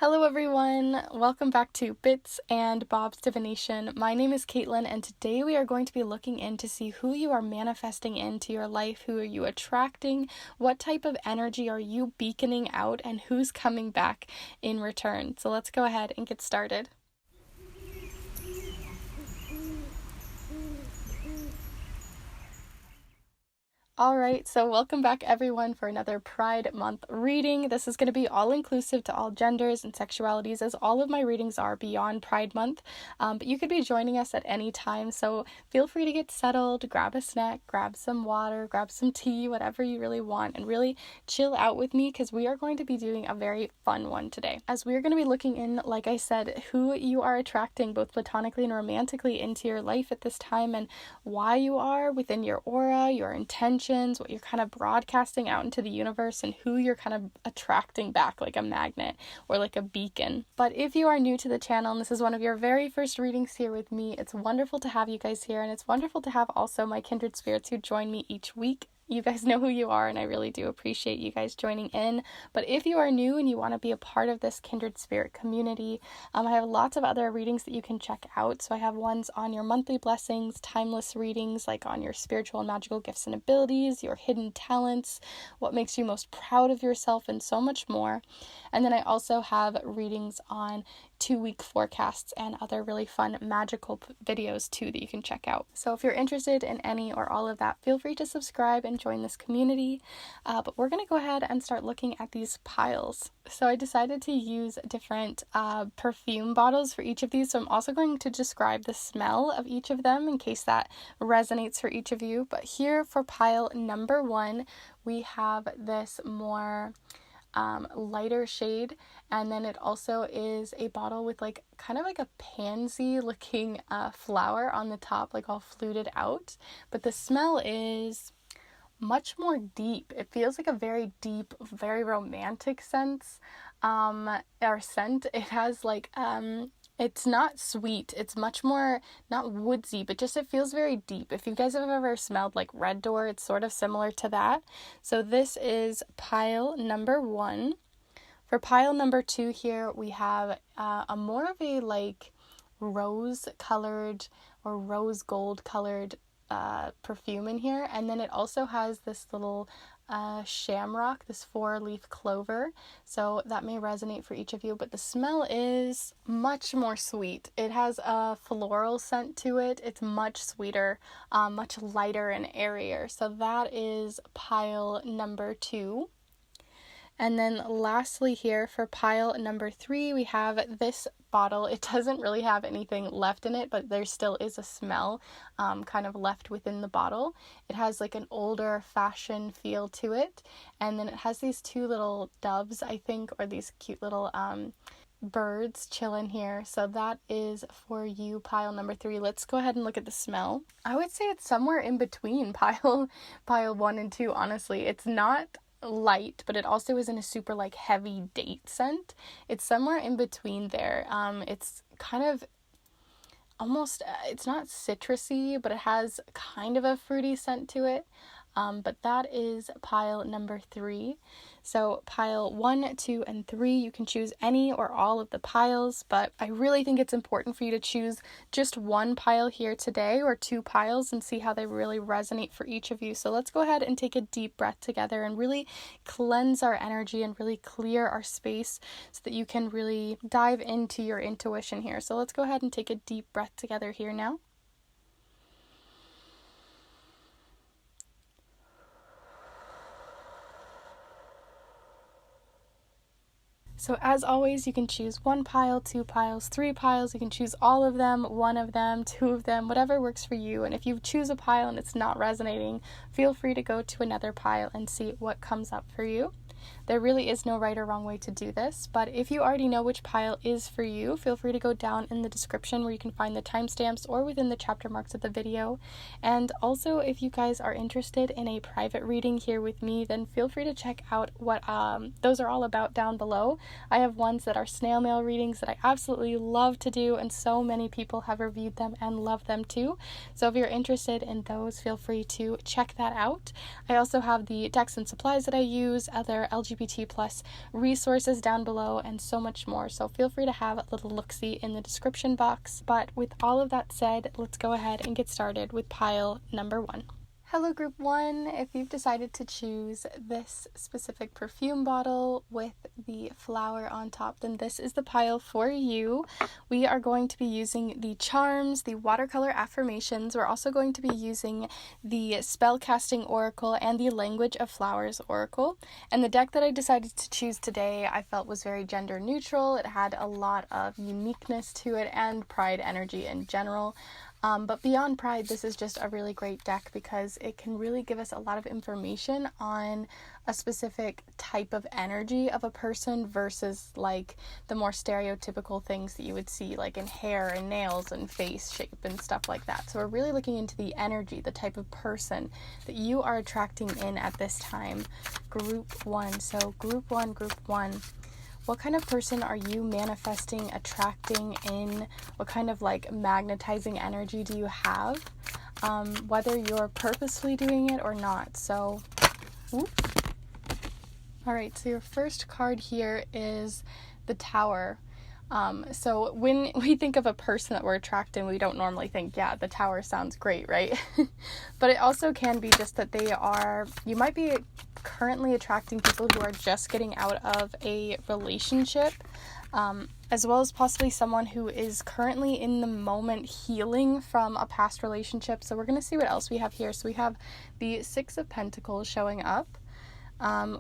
Hello everyone, welcome back to Bits and Bob's Divination. My name is Caitlin and today we are going to be looking in to see who you are manifesting into your life, who are you attracting, what type of energy are you beaconing out, and who's coming back in return. So let's go ahead and get started. Alright, so welcome back everyone for another Pride Month reading. This is going to be all-inclusive to all genders and sexualities, as all of my readings are beyond Pride Month, but you could be joining us at any time, so feel free to get settled, grab a snack, grab some water, grab some tea, whatever you really want, and really chill out with me because we are going to be doing a very fun one today. As we are going to be looking in, like I said, who you are attracting both platonically and romantically into your life at this time and why you are within your aura, your intention, what you're kind of broadcasting out into the universe, and who you're kind of attracting back like a magnet or like a beacon. But if you are new to the channel and this is one of your very first readings here with me, it's wonderful to have you guys here, and it's wonderful to have also my kindred spirits who join me each week. You guys know who you are, and I really do appreciate you guys joining in. But if you are new and you want to be a part of this kindred spirit community, I have lots of other readings that you can check out. So I have ones on your monthly blessings, timeless readings, like on your spiritual and magical gifts and abilities, your hidden talents, what makes you most proud of yourself, and so much more. And then I also have readings on 2-week forecasts and other really fun magical videos too that you can check out. So if you're interested in any or all of that, feel free to subscribe and join this community. But we're going to go ahead and start looking at these piles. So I decided to use different perfume bottles for each of these. So I'm also going to describe the smell of each of them in case that resonates for each of you. But here for pile number 1, we have this more lighter shade, and then it also is a bottle with like kind of like a pansy looking flower on the top, like all fluted out, but the smell is much more deep. It feels like a very deep, very romantic sense or scent. It has like it's not sweet, it's much more not woodsy, but just it feels very deep. If you guys have ever smelled like Red Door, it's sort of similar to that. So this is pile number 1. For pile number 2 here, we have a more of a like rose colored or rose gold colored perfume in here, and then it also has this little shamrock, this 4-leaf clover, so that may resonate for each of you. But the smell is much more sweet. It has a floral scent to it. It's much sweeter, much lighter and airier. So that is pile number 2. And then lastly here for pile number 3, we have this bottle. It doesn't really have anything left in it, but there still is a smell kind of left within the bottle. It has like an older fashion feel to it. And then it has these 2 little doves, I think, or these cute little birds chilling here. So that is for you, pile number 3. Let's go ahead and look at the smell. I would say it's somewhere in between pile 1 and 2, honestly. It's not light, but it also isn't a super like heavy date scent. It's somewhere in between there. It's kind of almost it's not citrusy, but it has kind of a fruity scent to it. But that is pile number 3. So pile 1, 2, and 3, you can choose any or all of the piles, but I really think it's important for you to choose just one pile here today, or 2 piles, and see how they really resonate for each of you. So let's go ahead and take a deep breath together and really cleanse our energy and really clear our space so that you can really dive into your intuition here. So let's go ahead and take a deep breath together here now. So as always, you can choose 1 pile, 2 piles, 3 piles. You can choose all of them, 1 of them, 2 of them, whatever works for you. And if you choose a pile and it's not resonating, feel free to go to another pile and see what comes up for you. There really is no right or wrong way to do this, but if you already know which pile is for you, feel free to go down in the description where you can find the timestamps or within the chapter marks of the video. And also, if you guys are interested in a private reading here with me, then feel free to check out what those are all about down below. I have ones that are snail mail readings that I absolutely love to do, and so many people have reviewed them and love them too. So if you're interested in those, feel free to check that out. I also have the decks and supplies that I use, other LGBT plus resources down below and so much more. So feel free to have a little look-see in the description box. But with all of that said, let's go ahead and get started with pile number 1. Hello group 1, if you've decided to choose this specific perfume bottle with the flower on top, then this is the pile for you. We are going to be using the charms, the watercolor affirmations. We're also going to be using the Spellcasting Oracle and the Language of Flowers Oracle. And the deck that I decided to choose today I felt was very gender neutral. It had a lot of uniqueness to it and pride energy in general. But beyond pride, this is just a really great deck because it can really give us a lot of information on a specific type of energy of a person versus like the more stereotypical things that you would see like in hair and nails and face shape and stuff like that. So we're really looking into the energy, the type of person that you are attracting in at this time. Group 1. So group 1. What kind of person are you manifesting, attracting in? What kind of like magnetizing energy do you have? Whether you're purposefully doing it or not. So, all right, so your first card here is the Tower. So when we think of a person that we're attracting, we don't normally think, yeah, the Tower sounds great, right? But it also can be just that you might be currently attracting people who are just getting out of a relationship, as well as possibly someone who is currently in the moment healing from a past relationship. So we're going to see what else we have here. So we have the Six of Pentacles showing up.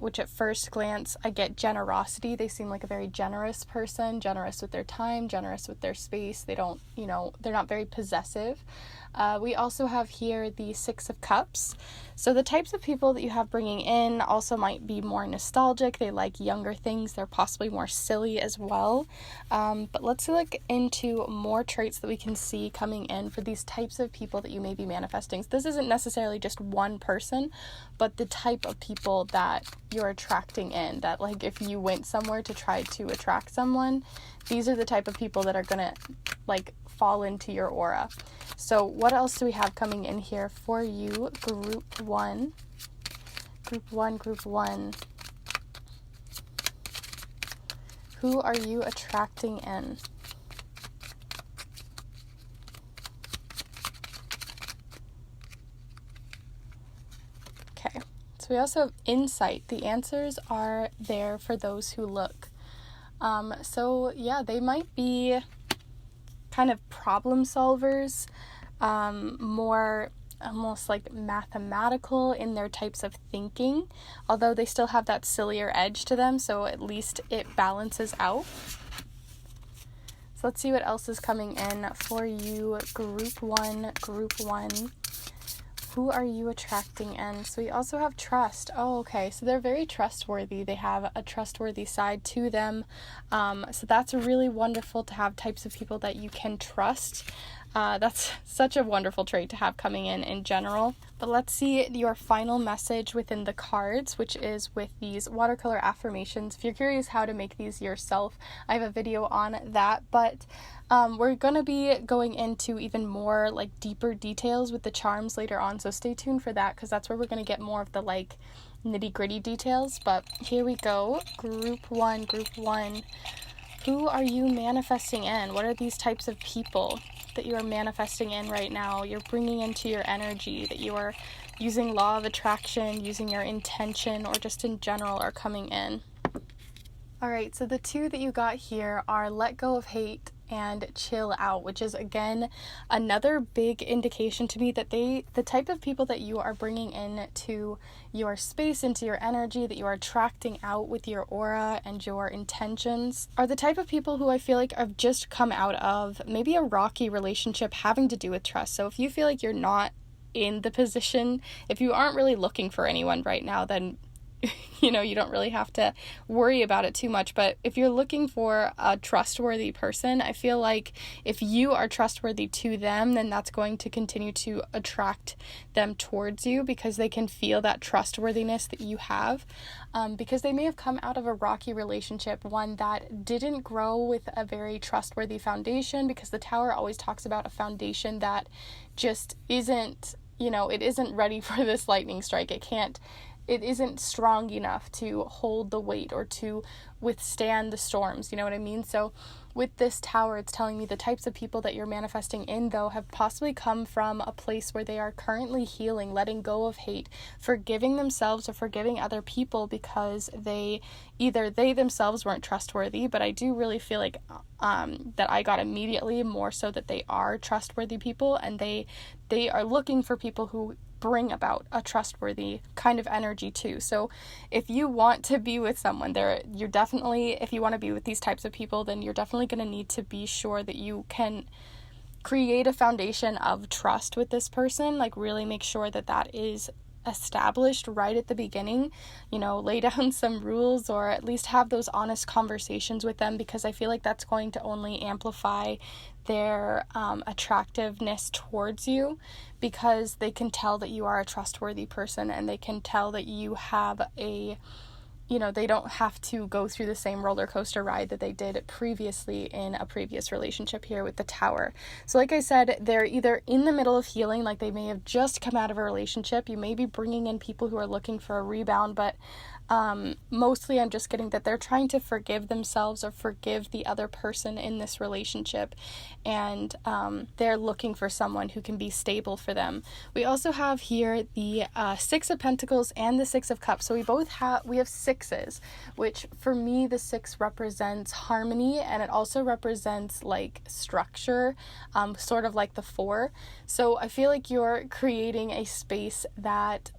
Which at first glance, I get generosity. They seem like a very generous person, generous with their time, generous with their space. They don't, they're not very possessive. We also have here the Six of Cups. So the types of people that you have bringing in also might be more nostalgic. They like younger things. They're possibly more silly as well. But let's look into more traits that we can see coming in for these types of people that you may be manifesting. So this isn't necessarily just one person, but the type of people that you're attracting in. That like if you went somewhere to try to attract someone, these are the type of people that are gonna like fall into your aura. So what else do we have coming in here for you, group 1? Group 1. Who are you attracting in? Okay, so we also have insight. The answers are there for those who look. So yeah, they might be kind of problem solvers, more almost like mathematical in their types of thinking, although they still have that sillier edge to them, so at least it balances out. So let's see what else is coming in for you, group 1. Who are you attracting in? So we also have trust. Oh, okay. So they're very trustworthy. They have a trustworthy side to them. So that's really wonderful to have types of people that you can trust. That's such a wonderful trait to have coming in general. But let's see your final message within the cards, which is with these watercolor affirmations. If you're curious how to make these yourself, I have a video on that. But we're going to be going into even more like deeper details with the charms later on. So stay tuned for that because that's where we're going to get more of the like nitty-gritty details. But here we go. Group 1. Who are you manifesting in? What are these types of people that you are manifesting in right now? You're bringing into your energy, that you are using law of attraction, using your intention, or just in general are coming in. All right, so the two that you got here are let go of hate and chill out, which is again another big indication to me that the type of people that you are bringing into your space, into your energy, that you are attracting out with your aura and your intentions, are the type of people who I feel like have just come out of maybe a rocky relationship having to do with trust. So if you feel like you're not in the position, if you aren't really looking for anyone right now, then you don't really have to worry about it too much. But if you're looking for a trustworthy person, I feel like if you are trustworthy to them, then that's going to continue to attract them towards you because they can feel that trustworthiness that you have. Because they may have come out of a rocky relationship, one that didn't grow with a very trustworthy foundation, because the Tower always talks about a foundation that just isn't, it isn't ready for this lightning strike. It can't it isn't strong enough to hold the weight or to withstand the storms, you know what I mean? So with this Tower, it's telling me the types of people that you're manifesting in, though, have possibly come from a place where they are currently healing, letting go of hate, forgiving themselves or forgiving other people because they themselves weren't trustworthy. But I do really feel like that I got immediately more so that they are trustworthy people, and they are looking for people who bring about a trustworthy kind of energy too. So if you want to be with someone, if you want to be with these types of people, then you're definitely going to need to be sure that you can create a foundation of trust with this person. Like, really make sure that that is established right at the beginning. Lay down some rules, or at least have those honest conversations with them, because I feel like that's going to only amplify their attractiveness towards you, because they can tell that you are a trustworthy person, and they can tell that you have they don't have to go through the same roller coaster ride that they did previously in a previous relationship here with the Tower. So like I said, they're either in the middle of healing, like they may have just come out of a relationship. You may be bringing in people who are looking for a rebound, but mostly I'm just getting that they're trying to forgive themselves or forgive the other person in this relationship, and they're looking for someone who can be stable for them. We also have here the Six of Pentacles and the Six of Cups. So we have sixes, which for me the six represents harmony, and it also represents like structure, sort of like the four. So I feel like you're creating a space that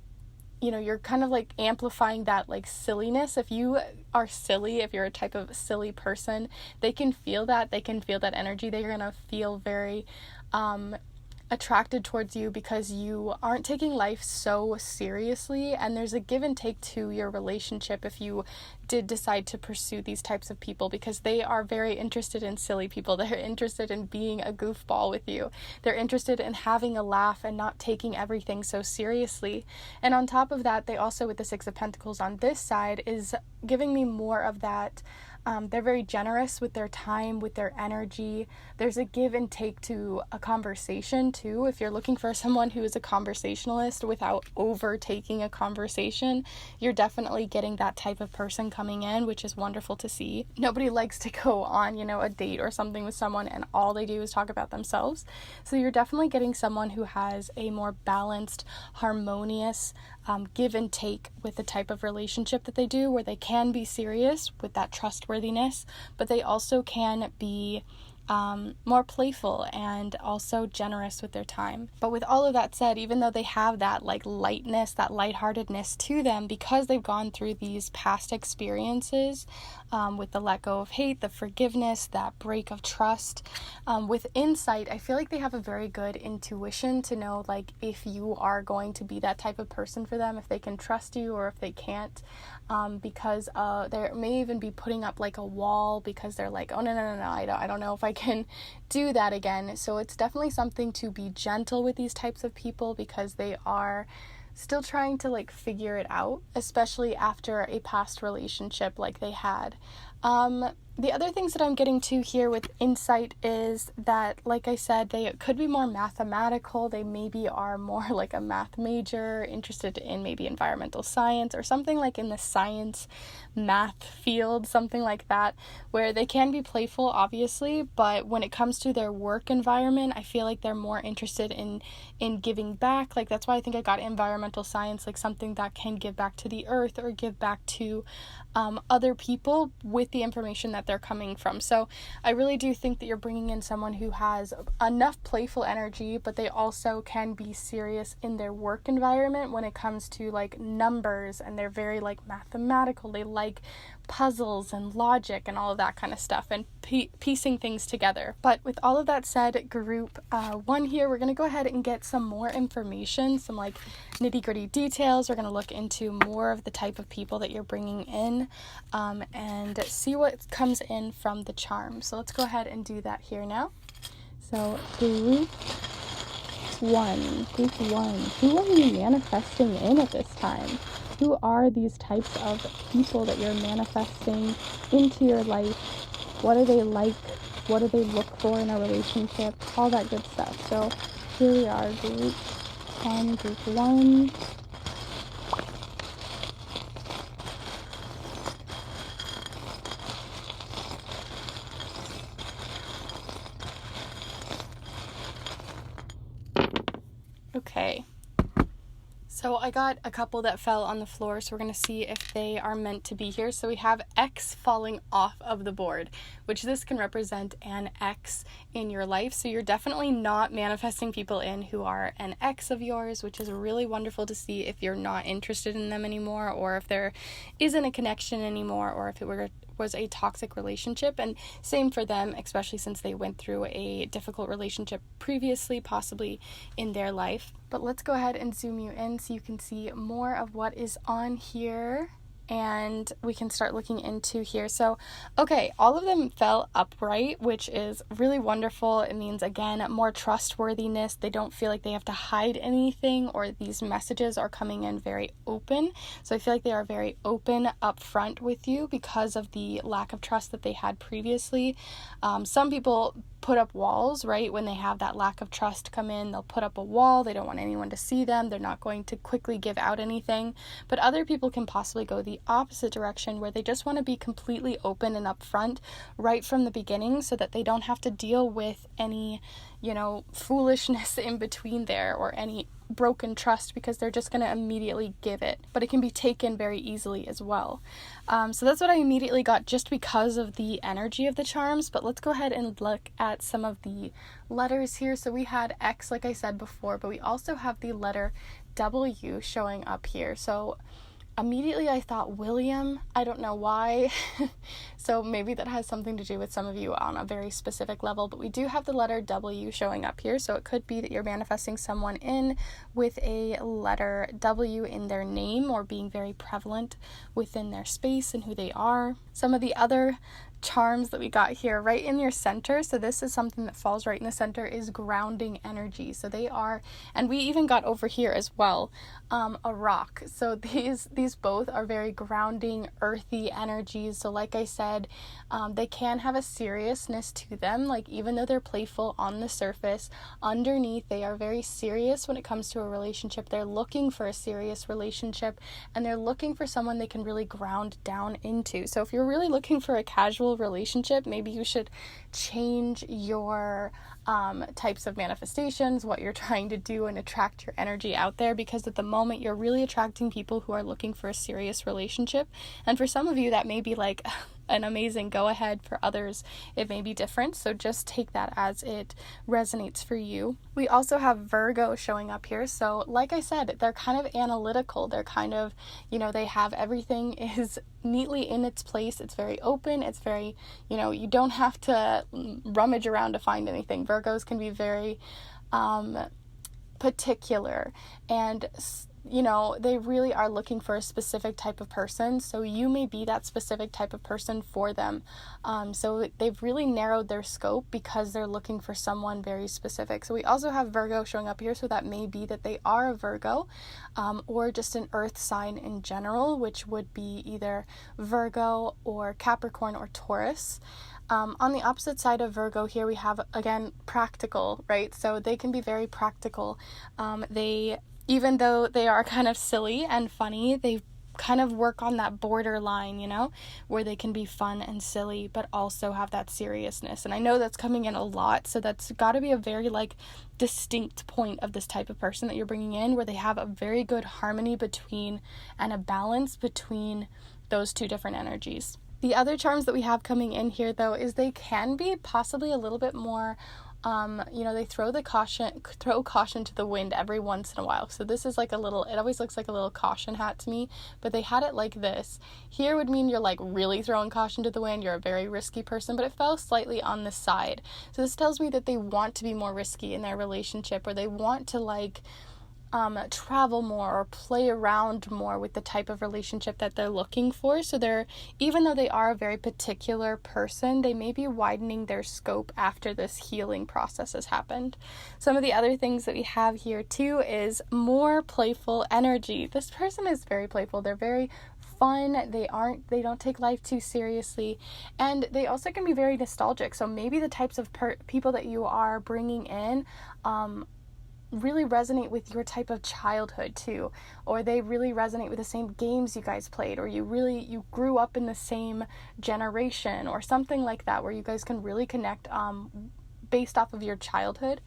you're kind of like amplifying that like silliness. If you are silly, if you're a type of silly person, they can feel that energy. They're going to feel very attracted towards you, because you aren't taking life so seriously, and there's a give and take to your relationship if you did decide to pursue these types of people, because they are very interested in silly people. They're interested in being a goofball with you. They're interested in having a laugh and not taking everything so seriously. And on top of that, they also, with the Six of Pentacles on this side, is giving me more of that. They're very generous with their time, with their energy. There's a give and take to a conversation too. If you're looking for someone who is a conversationalist without overtaking a conversation, you're definitely getting that type of person coming in, which is wonderful to see. Nobody likes to go on, a date or something with someone and all they do is talk about themselves. So you're definitely getting someone who has a more balanced, harmonious, give and take with the type of relationship that they do, where they can be serious with that trustworthiness, but they also can be more playful and also generous with their time. But with all of that said, even though they have that like lightness, that lightheartedness to them, because they've gone through these past experiences with the let go of hate, the forgiveness, that break of trust, with insight, I feel like they have a very good intuition to know like if you are going to be that type of person for them, if they can trust you or if they can't, because they may even be putting up like a wall because they're like, oh no, I don't know if I can do that again. So it's definitely something to be gentle with these types of people, because they are still trying to like figure it out, especially after a past relationship like they had. The other things that I'm getting to here with insight is that, like I said, they could be more mathematical. They maybe are more like a math major, interested in maybe environmental science or something like in the science math field, something like that, where they can be playful, obviously, but when it comes to their work environment, I feel like they're more interested in giving back. Like, that's why I think I got environmental science, like something that can give back to the earth or give back to other people with the information that they're coming from. So I really do think that you're bringing in someone who has enough playful energy, but they also can be serious in their work environment when it comes to like numbers, and they're very like mathematical. They like puzzles and logic and all of that kind of stuff, and piecing things together. But with all of that said, group one here, we're going to go ahead and get some more information, some like nitty-gritty details. We're going to look into more of the type of people that you're bringing in, and see what comes in from the charm. So let's go ahead and do that here now. So group one, who are you manifesting in at this time? Who are these types of people that you're manifesting into your life? What are they like? What do they look for in a relationship? All that good stuff. So here we are, group one. Okay. So I got a couple that fell on the floor, so we're going to see if they are meant to be here. So we have X falling off of the board, which this can represent an X in your life. So you're definitely not manifesting people in who are an X of yours, which is really wonderful to see if you're not interested in them anymore, or if there isn't a connection anymore, or if it was a toxic relationship. And same for them, especially since they went through a difficult relationship previously, possibly in their life. But let's go ahead and zoom you in so you can see more of what is on here, and we can start looking into here. So, okay, all of them fell upright, which is really wonderful. It means, again, more trustworthiness. They don't feel like they have to hide anything, or these messages are coming in very open. So I feel like they are very open up front with you because of the lack of trust that they had previously. Some people put up walls, right? When they have that lack of trust come in, they'll put up a wall. They don't want anyone to see them. They're not going to quickly give out anything. But other people can possibly go the opposite direction, where they just want to be completely open and upfront right from the beginning, so that they don't have to deal with any, foolishness in between there, or any broken trust, because they're just going to immediately give it. But it can be taken very easily as well. So that's what I immediately got just because of the energy of the charms. But let's go ahead and look at some of the letters here. So we had X, like I said before, but we also have the letter W showing up here. So immediately I thought William. I don't know why. So maybe that has something to do with some of you on a very specific level, but we do have the letter W showing up here. So it could be that you're manifesting someone in with a letter W in their name, or being very prevalent within their space and who they are. Some of the other charms that we got here right in your center, so this is something that falls right in the center, is grounding energy. So they are, and we even got over here as well, a rock. So these both are very grounding, earthy energies. So like I said, they can have a seriousness to them. Like, even though they're playful on the surface, underneath they are very serious when it comes to a relationship. They're looking for a serious relationship, and they're looking for someone they can really ground down into. So if you're really looking for a casual relationship, maybe you should change your types of manifestations, what you're trying to do, and attract your energy out there, because at the moment you're really attracting people who are looking for a serious relationship. And for some of you that may be like an amazing go ahead. For others it may be different, so just take that as it resonates for you. We also have Virgo showing up here. So like I said, they're kind of analytical. They're kind of, they have everything is neatly in its place. It's very open. It's very, you don't have to rummage around to find anything. Virgos can be very particular, and they really are looking for a specific type of person. So you may be that specific type of person for them. So they've really narrowed their scope because they're looking for someone very specific. So we also have Virgo showing up here. So that may be that they are a Virgo, or just an earth sign in general, which would be either Virgo or Capricorn or Taurus. On the opposite side of Virgo here, we have, again, practical, right? So they can be very practical. Even though they are kind of silly and funny, they kind of work on that borderline, where they can be fun and silly, but also have that seriousness. And I know that's coming in a lot, so that's got to be a very, distinct point of this type of person that you're bringing in, where they have a very good harmony between, and a balance between, those two different energies. The other charms that we have coming in here, though, is they can be possibly a little bit more they throw caution to the wind every once in a while. So this is it always looks like a little caution hat to me, but they had it like this. Here would mean you're really throwing caution to the wind. You're a very risky person, but it fell slightly on the side. So this tells me that they want to be more risky in their relationship, or they want to travel more or play around more with the type of relationship that they're looking for. So even though they are a very particular person, they may be widening their scope after this healing process has happened. Some of the other things that we have here too is more playful energy. This person is very playful. They're very fun. They don't take life too seriously, and they also can be very nostalgic. So maybe the types of people that you are bringing in really resonate with your type of childhood too, or they really resonate with the same games you guys played, or you grew up in the same generation, or something like that, where you guys can really connect based off of your childhood.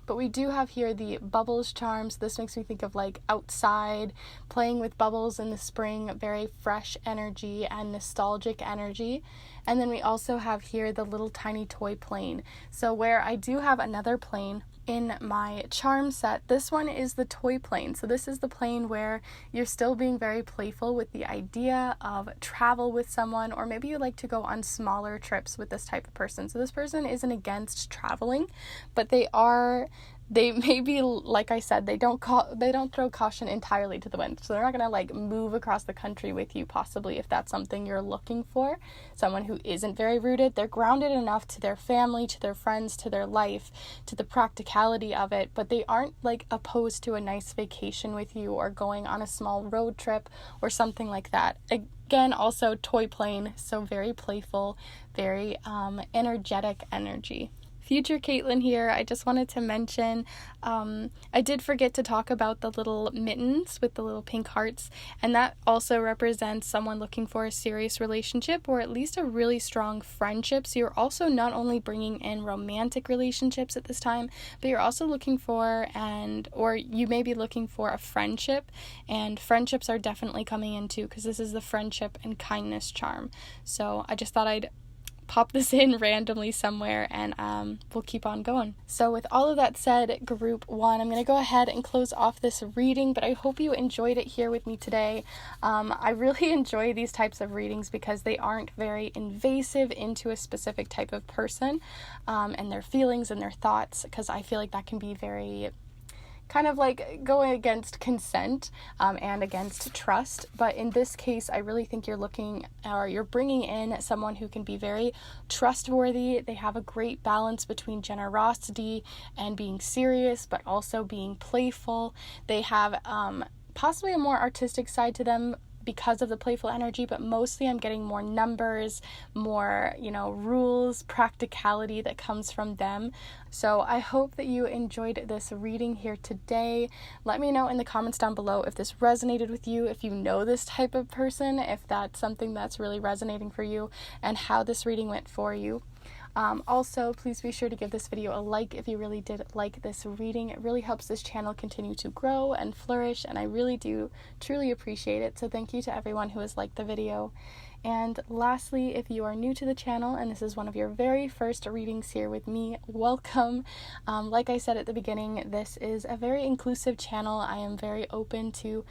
But we do have here the bubbles charm. So this makes me think of like outside, playing with bubbles in the spring, very fresh energy and nostalgic energy. And then we also have here the little tiny toy plane. So where I do have another plane in my charm set, this one is the toy plane. So this is the plane where you're still being very playful with the idea of travel with someone, or maybe you like to go on smaller trips with this type of person. So this person isn't against traveling, but they may be, like I said, they don't throw caution entirely to the wind. So they're not going to like move across the country with you, possibly, if that's something you're looking for. Someone who isn't very rooted. They're grounded enough to their family, to their friends, to their life, to the practicality of it, but they aren't like opposed to a nice vacation with you or going on a small road trip or something like that. Again, also toy plane, so very playful, very energetic energy. Future Caitlin here. I just wanted to mention, I did forget to talk about the little mittens with the little pink hearts, and that also represents someone looking for a serious relationship or at least a really strong friendship. So you're also not only bringing in romantic relationships at this time, but you're also looking for or you may be looking for a friendship, and friendships are definitely coming in too, because this is the friendship and kindness charm. So I just thought I'd pop this in randomly somewhere, and we'll keep on going. So with all of that said, group 1, I'm going to go ahead and close off this reading, but I hope you enjoyed it here with me today. I really enjoy these types of readings because they aren't very invasive into a specific type of person and their feelings and their thoughts, because I feel like that can be very kind of like going against consent and against trust. But in this case, I really think you're bringing in someone who can be very trustworthy. They have a great balance between generosity and being serious, but also being playful. They have possibly a more artistic side to them because of the playful energy, but mostly I'm getting more numbers, more, rules, practicality that comes from them. So I hope that you enjoyed this reading here today. Let me know in the comments down below if this resonated with you, if you know this type of person, if that's something that's really resonating for you, and how this reading went for you. Also, please be sure to give this video a like if you really did like this reading. It really helps this channel continue to grow and flourish, and I really do truly appreciate it. So thank you to everyone who has liked the video. And lastly, if you are new to the channel and this is one of your very first readings here with me, welcome. Like I said at the beginning, this is a very inclusive channel. I am very open to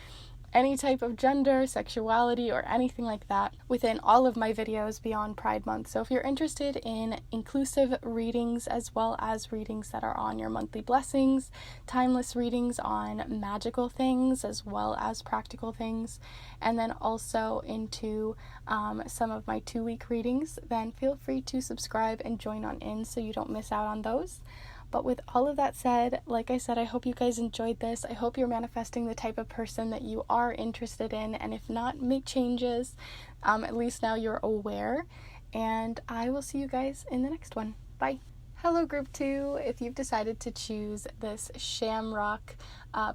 any type of gender, sexuality, or anything like that within all of my videos beyond Pride Month. So if you're interested in inclusive readings as well as readings that are on your monthly blessings, timeless readings on magical things as well as practical things, and then also into some of my 2-week readings, then feel free to subscribe and join on in so you don't miss out on those. But with all of that said, like I said, I hope you guys enjoyed this. I hope you're manifesting the type of person that you are interested in. And if not, make changes. At least now you're aware. And I will see you guys in the next one. Bye. Hello, group 2. If you've decided to choose this Shamrock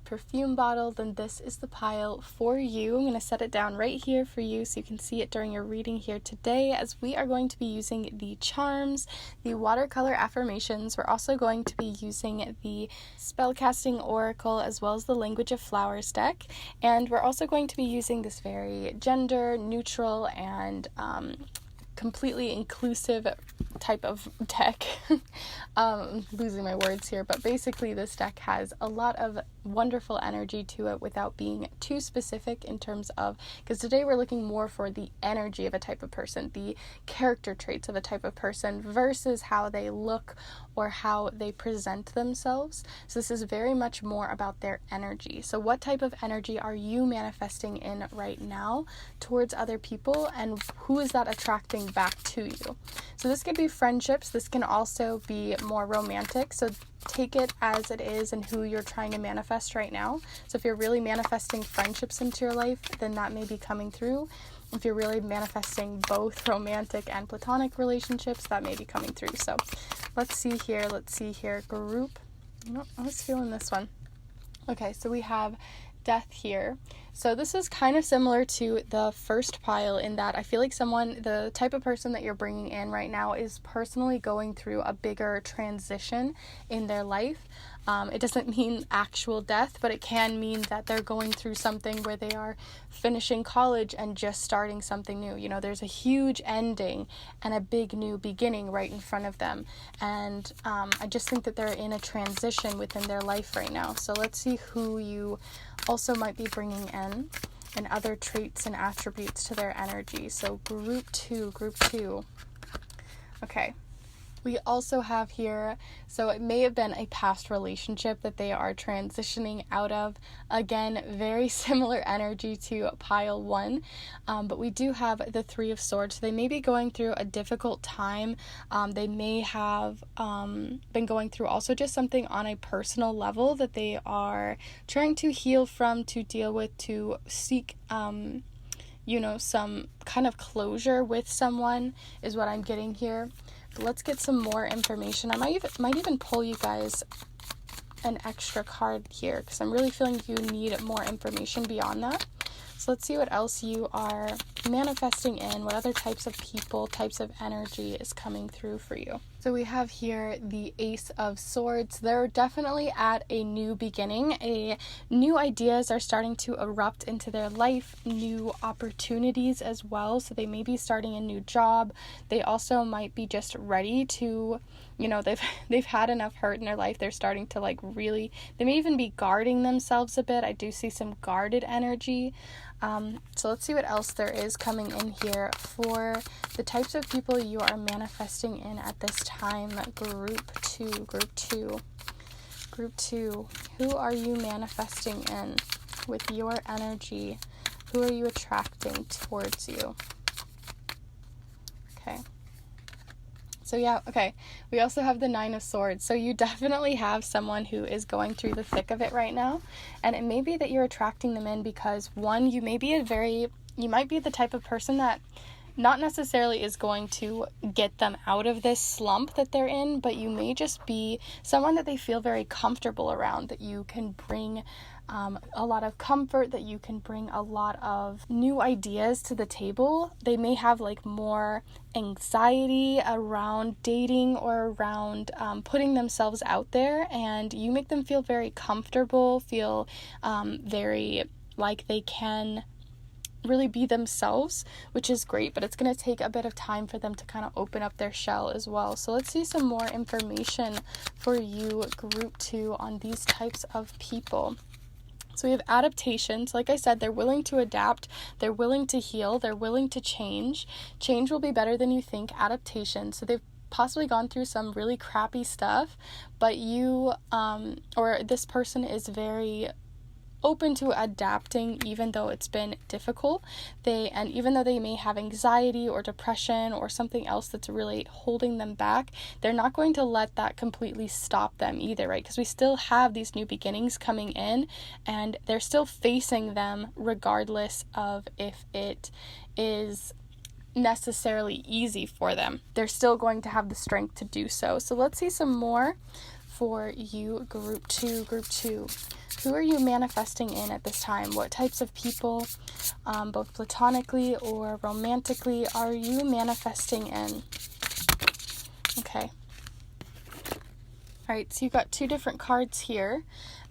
perfume bottle, then this is the pile for you. I'm going to set it down right here for you so you can see it during your reading here today, as we are going to be using the charms, the watercolor affirmations. We're also going to be using the Spellcasting Oracle as well as the Language of Flowers deck, and we're also going to be using this very gender neutral and completely inclusive type of deck. Losing my words here, but basically this deck has a lot of wonderful energy to it without being too specific in terms of, because today we're looking more for the energy of a type of person, the character traits of a type of person versus how they look or how they present themselves. So this is very much more about their energy. So what type of energy are you manifesting in right now towards other people, and who is that attracting back to you? So this could be friendships. This can also be more romantic. So take it as it is and who you're trying to manifest right now. So if you're really manifesting friendships into your life, then that may be coming through. If you're really manifesting both romantic and platonic relationships, that may be coming through. So let's see here, group. I was feeling this one. Okay, so we have Death here. So this is kind of similar to the first pile in that I feel like the type of person that you're bringing in right now is personally going through a bigger transition in their life. It doesn't mean actual death, but it can mean that they're going through something where they are finishing college and just starting something new. You know, there's a huge ending and a big new beginning right in front of them. And I just think that they're in a transition within their life right now. So let's see who you also might be bringing in and other traits and attributes to their energy. So group two. Okay. We also have here, so it may have been a past relationship that they are transitioning out of. Again, very similar energy to pile 1, but we do have the 3 of Swords. So they may be going through a difficult time. They may have been going through also just something on a personal level that they are trying to heal from, to deal with, to seek some kind of closure with someone is what I'm getting here. But let's get some more information. I might even pull you guys an extra card here because I'm really feeling you need more information beyond that. So let's see what else you are manifesting in, what other types of people, types of energy is coming through for you. So we have here the Ace of Swords. They're definitely at a new beginning. New ideas are starting to erupt into their life, new opportunities as well. So they may be starting a new job. They also might be just ready to, they've had enough hurt in their life. They're starting to they may even be guarding themselves a bit. I do see some guarded energy. So let's see what else there is coming in here for the types of people you are manifesting in at this time. Group two. Who are you manifesting in with your energy? Who are you attracting towards you? Okay. So we also have the 9 of Swords. So you definitely have someone who is going through the thick of it right now. And it may be that you're attracting them in because, one, you might be the type of person that not necessarily is going to get them out of this slump that they're in, but you may just be someone that they feel very comfortable around, that you can bring a lot of comfort, that you can bring a lot of new ideas to the table. They may have more anxiety around dating or around putting themselves out there, and you make them feel very comfortable, feel very like they can really be themselves, which is great, but it's going to take a bit of time for them to kind of open up their shell as well. So let's see some more information for you, group 2, on these types of people. So we have adaptations. Like I said, they're willing to adapt, they're willing to heal, they're willing to change. Change will be better than you think. Adaptation. So they've possibly gone through some really crappy stuff, but this person is very open to adapting even though it's been difficult. Even though they may have anxiety or depression or something else that's really holding them back, they're not going to let that completely stop them either, right? Because we still have these new beginnings coming in and they're still facing them regardless of if it is necessarily easy for them. They're still going to have the strength to do so. So let's see some more for you, group 2. Who are you manifesting in at this time? What types of people, both platonically or romantically, are you manifesting in? Okay. All right, so you've got 2 different cards here.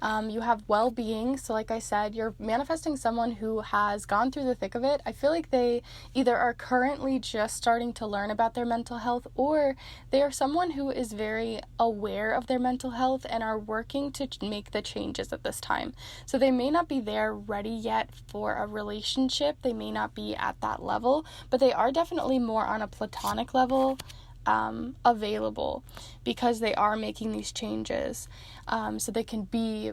You have well-being. So like I said, you're manifesting someone who has gone through the thick of it. I feel like they either are currently just starting to learn about their mental health, or they are someone who is very aware of their mental health and are working to make the changes at this time. So they may not be there ready yet for a relationship. They may not be at that level, but they are definitely more on a platonic level available, because they are making these changes, so they can be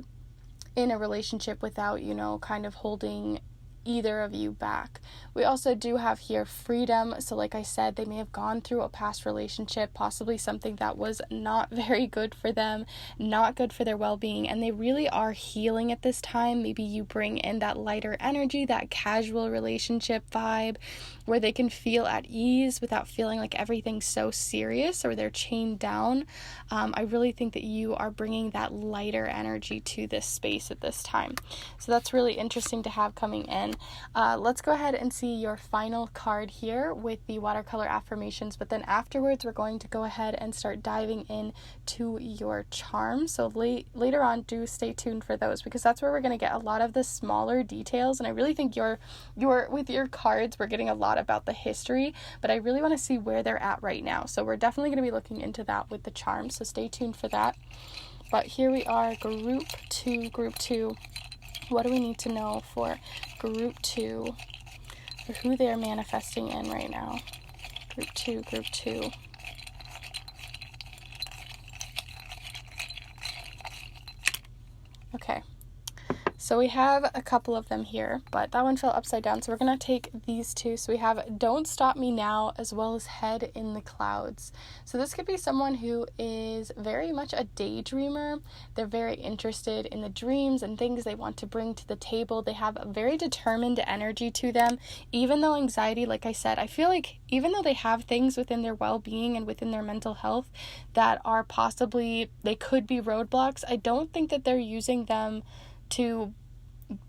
in a relationship without kind of holding either of you back. We also do have here freedom. So like I said, they may have gone through a past relationship, possibly something that was not very good for them, not good for their well-being, and they really are healing at this time. Maybe you bring in that lighter energy, that casual relationship vibe, where they can feel at ease without feeling like everything's so serious or they're chained down. I really think that you are bringing that lighter energy to this space at this time. So that's really interesting to have coming in. Let's go ahead and see your final card here with the watercolor affirmations, but then afterwards we're going to go ahead and start diving in to your charms. So later on, do stay tuned for those, because that's where we're going to get a lot of the smaller details. And I really think you're with your cards, we're getting a lot about the history, but I really want to see where they're at right now. So we're definitely going to be looking into that with the charms, so stay tuned for that. But here we are, group two. What do we need to know for group 2, for who they're manifesting in right now? Group 2. Okay. So we have a couple of them here, but that one fell upside down, so we're going to take these two. So we have Don't Stop Me Now, as well as Head in the Clouds. So this could be someone who is very much a daydreamer. They're very interested in the dreams and things they want to bring to the table. They have a very determined energy to them. Even though anxiety, like I said, I feel like even though they have things within their well-being and within their mental health that are possibly, they could be roadblocks, I don't think that they're using them to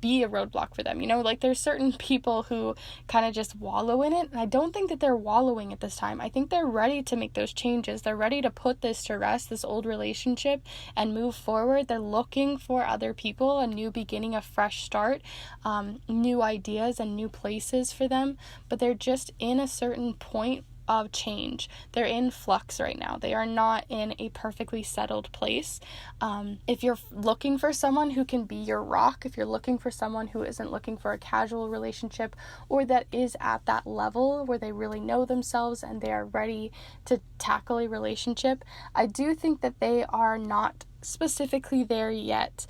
be a roadblock for them. Like there's certain people who kind of just wallow in it, and I don't think that they're wallowing at this time. I think they're ready to make those changes. They're ready to put this to rest, this old relationship, and move forward. They're looking for other people, a new beginning, a fresh start, new ideas and new places for them, but they're just in a certain point of change. They're in flux right now. They are not in a perfectly settled place. If you're looking for someone who can be your rock, if you're looking for someone who isn't looking for a casual relationship, or that is at that level where they really know themselves and they are ready to tackle a relationship, I do think that they are not specifically there yet.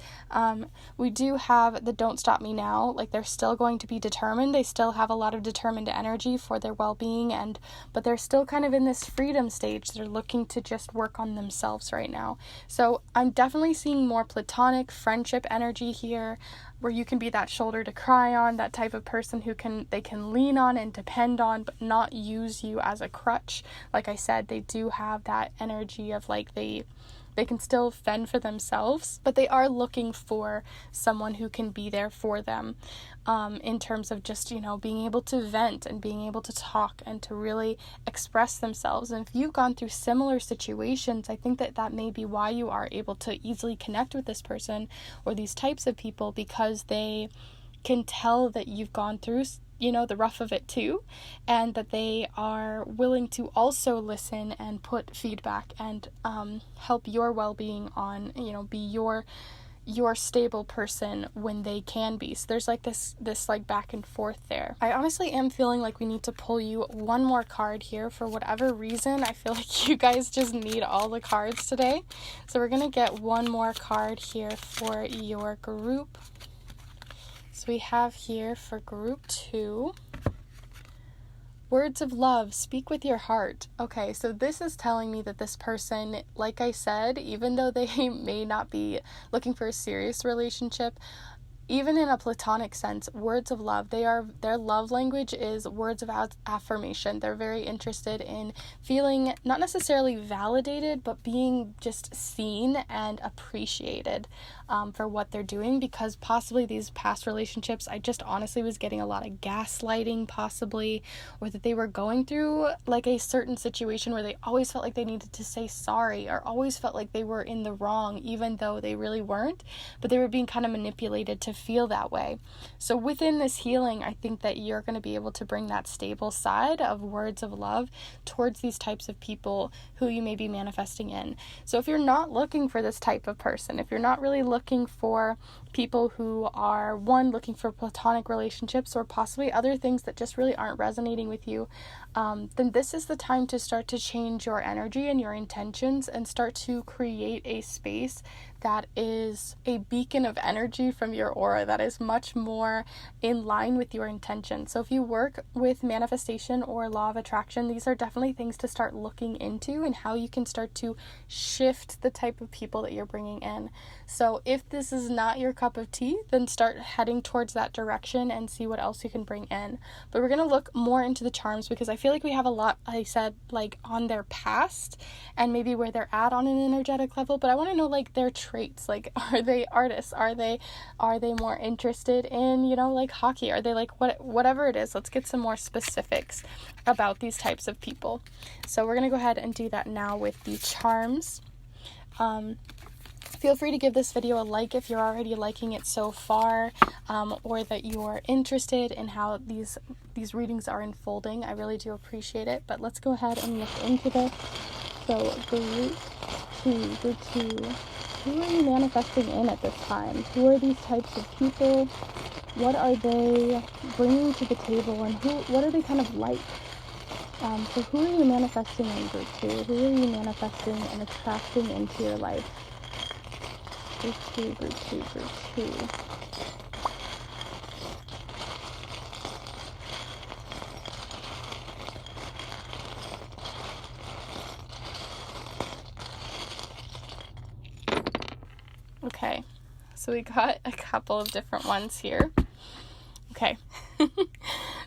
We do have the Don't Stop Me Now. Like they're still going to be determined. They still have a lot of determined energy for their well-being, but they're still kind of in this freedom stage. They're looking to just work on themselves right now. So I'm definitely seeing more platonic friendship energy here, where you can be that shoulder to cry on, that type of person who they can lean on and depend on, but not use you as a crutch. Like I said, they do have that energy of like they can still fend for themselves, but they are looking for someone who can be there for them, in terms of just, being able to vent and being able to talk and to really express themselves. And if you've gone through similar situations, I think that may be why you are able to easily connect with this person or these types of people, because they can tell that you've gone through the rough of it too, and that they are willing to also listen and put feedback and help your well-being on, be your stable person when they can be. So there's like this like back and forth there. I honestly am feeling like we need to pull you one more card here for whatever reason. I feel like you guys just need all the cards today. So we're gonna get one more card here for your group. So we have here for group 2, words of love, speak with your heart. Okay, so this is telling me that this person, like I said, even though they may not be looking for a serious relationship, even in a platonic sense, words of love, their love language is words of affirmation. They're very interested in feeling not necessarily validated, but being just seen and appreciated for what they're doing, because possibly these past relationships, I just honestly was getting a lot of gaslighting possibly, or that they were going through like a certain situation where they always felt like they needed to say sorry, or always felt like they were in the wrong, even though they really weren't, but they were being kind of manipulated to feel that way. So within this healing, I think that you're going to be able to bring that stable side of words of love towards these types of people who you may be manifesting in. So if you're not looking for this type of person, if you're not really looking for people who are looking for platonic relationships, or possibly other things that just really aren't resonating with you, then this is the time to start to change your energy and your intentions and start to create a space that is a beacon of energy from your aura that is much more in line with your intention. So if you work with manifestation or law of attraction, these are definitely things to start looking into and how you can start to shift the type of people that you're bringing in. So if this is not your cup of tea, then start heading towards that direction and see what else you can bring in. But we're going to look more into the charms because I feel like we have a lot, I said, like on their past and maybe where they're at on an energetic level, but I want to know like their traits. Like, are they artists? Are they more interested in, like hockey? Are they like whatever it is? Let's get some more specifics about these types of people. So we're going to go ahead and do that now with the charms. Feel free to give this video a like if you're already liking it so far, or that you're interested in how these readings are unfolding. I really do appreciate it, but let's go ahead and look into this. So group 2, who are you manifesting in at this time? Who are these types of people? What are they bringing to the table, and what are they kind of like? So who are you manifesting in group 2? Who are you manifesting and attracting into your life? Group 2. Okay, so we got a couple of different ones here. Okay.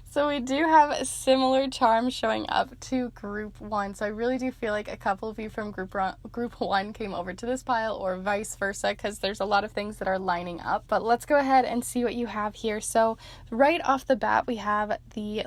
So we do have similar charms showing up to group 1. So I really do feel like a couple of you from group 1 came over to this pile, or vice versa, because there's a lot of things that are lining up. But let's go ahead and see what you have here. So right off the bat, we have the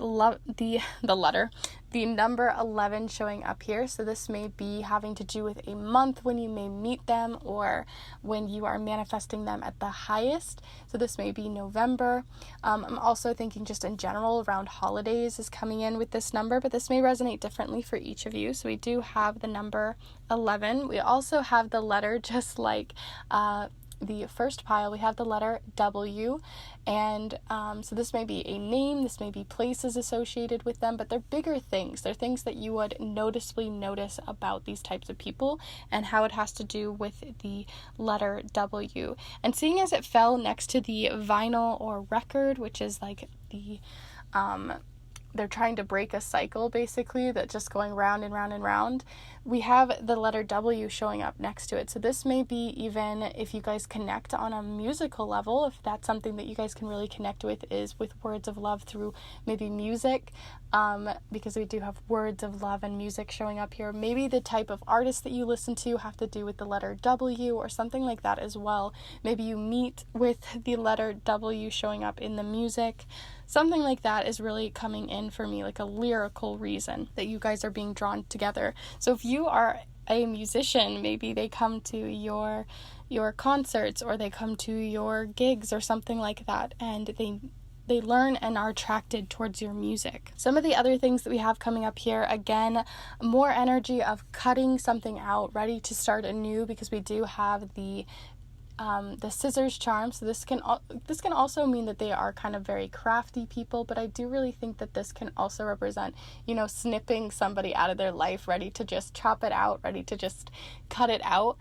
number 11 showing up here. So this may be having to do with a month when you may meet them or when you are manifesting them at the highest. So this may be November. I'm also thinking just in general around holidays is coming in with this number, but this may resonate differently for each of you. So we do have the number 11. We also have the letter, just like the first pile, we have the letter W, and so this may be a name, this may be places associated with them, but they're bigger things. They're things that you would noticeably notice about these types of people and how it has to do with the letter W. And seeing as it fell next to the vinyl or record, which is like the they're trying to break a cycle, basically, that's just going round and round and round. We have the letter W showing up next to it. So this may be even if you guys connect on a musical level, if that's something that you guys can really connect with, is with words of love through maybe music, because we do have words of love and music showing up here. Maybe the type of artist that you listen to have to do with the letter W or something like that as well. Maybe you meet with the letter W showing up in the music. Something like that is really coming in for me, like a lyrical reason that you guys are being drawn together. So if you are a musician, maybe they come to your concerts or they come to your gigs or something like that, and they learn and are attracted towards your music. Some of the other things that we have coming up here, again, more energy of cutting something out, ready to start anew, because we do have the scissors charm. So this can also mean that they are kind of very crafty people, but I do really think that this can also represent, snipping somebody out of their life, ready to just chop it out, ready to just cut it out.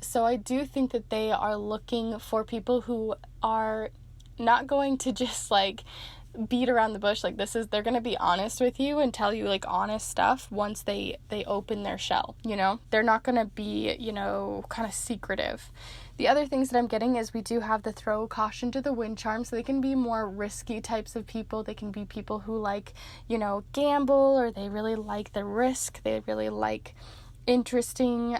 So I do think that they are looking for people who are not going to just like beat around the bush. Like they're going to be honest with you and tell you like honest stuff once they open their shell, they're not going to be, kind of secretive. The other things that I'm getting is we do have the throw caution to the wind charm, so they can be more risky types of people. They can be people who like, gamble, or they really like the risk. They really like interesting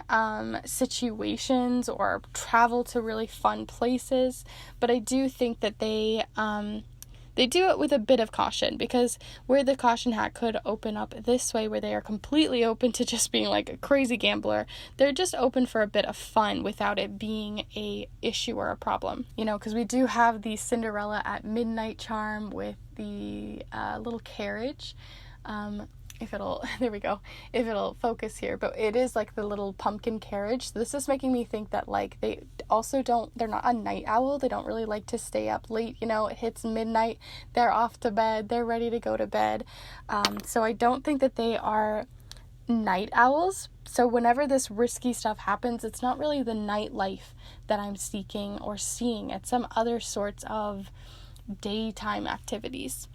situations or travel to really fun places. But I do think that they do it with a bit of caution, because where the caution hat could open up this way, where they are completely open to just being like a crazy gambler, they're just open for a bit of fun without it being a issue or a problem, because we do have the Cinderella at midnight charm with the little carriage. if it'll, there we go, if it'll focus here, but it is like the little pumpkin carriage. So this is making me think that like they also they're not a night owl. They don't really like to stay up late, you know, it hits midnight, they're off to bed, they're ready to go to bed. So I don't think that they are night owls. So whenever this risky stuff happens, it's not really the nightlife that I'm seeking or seeing. It's some other sorts of daytime activities.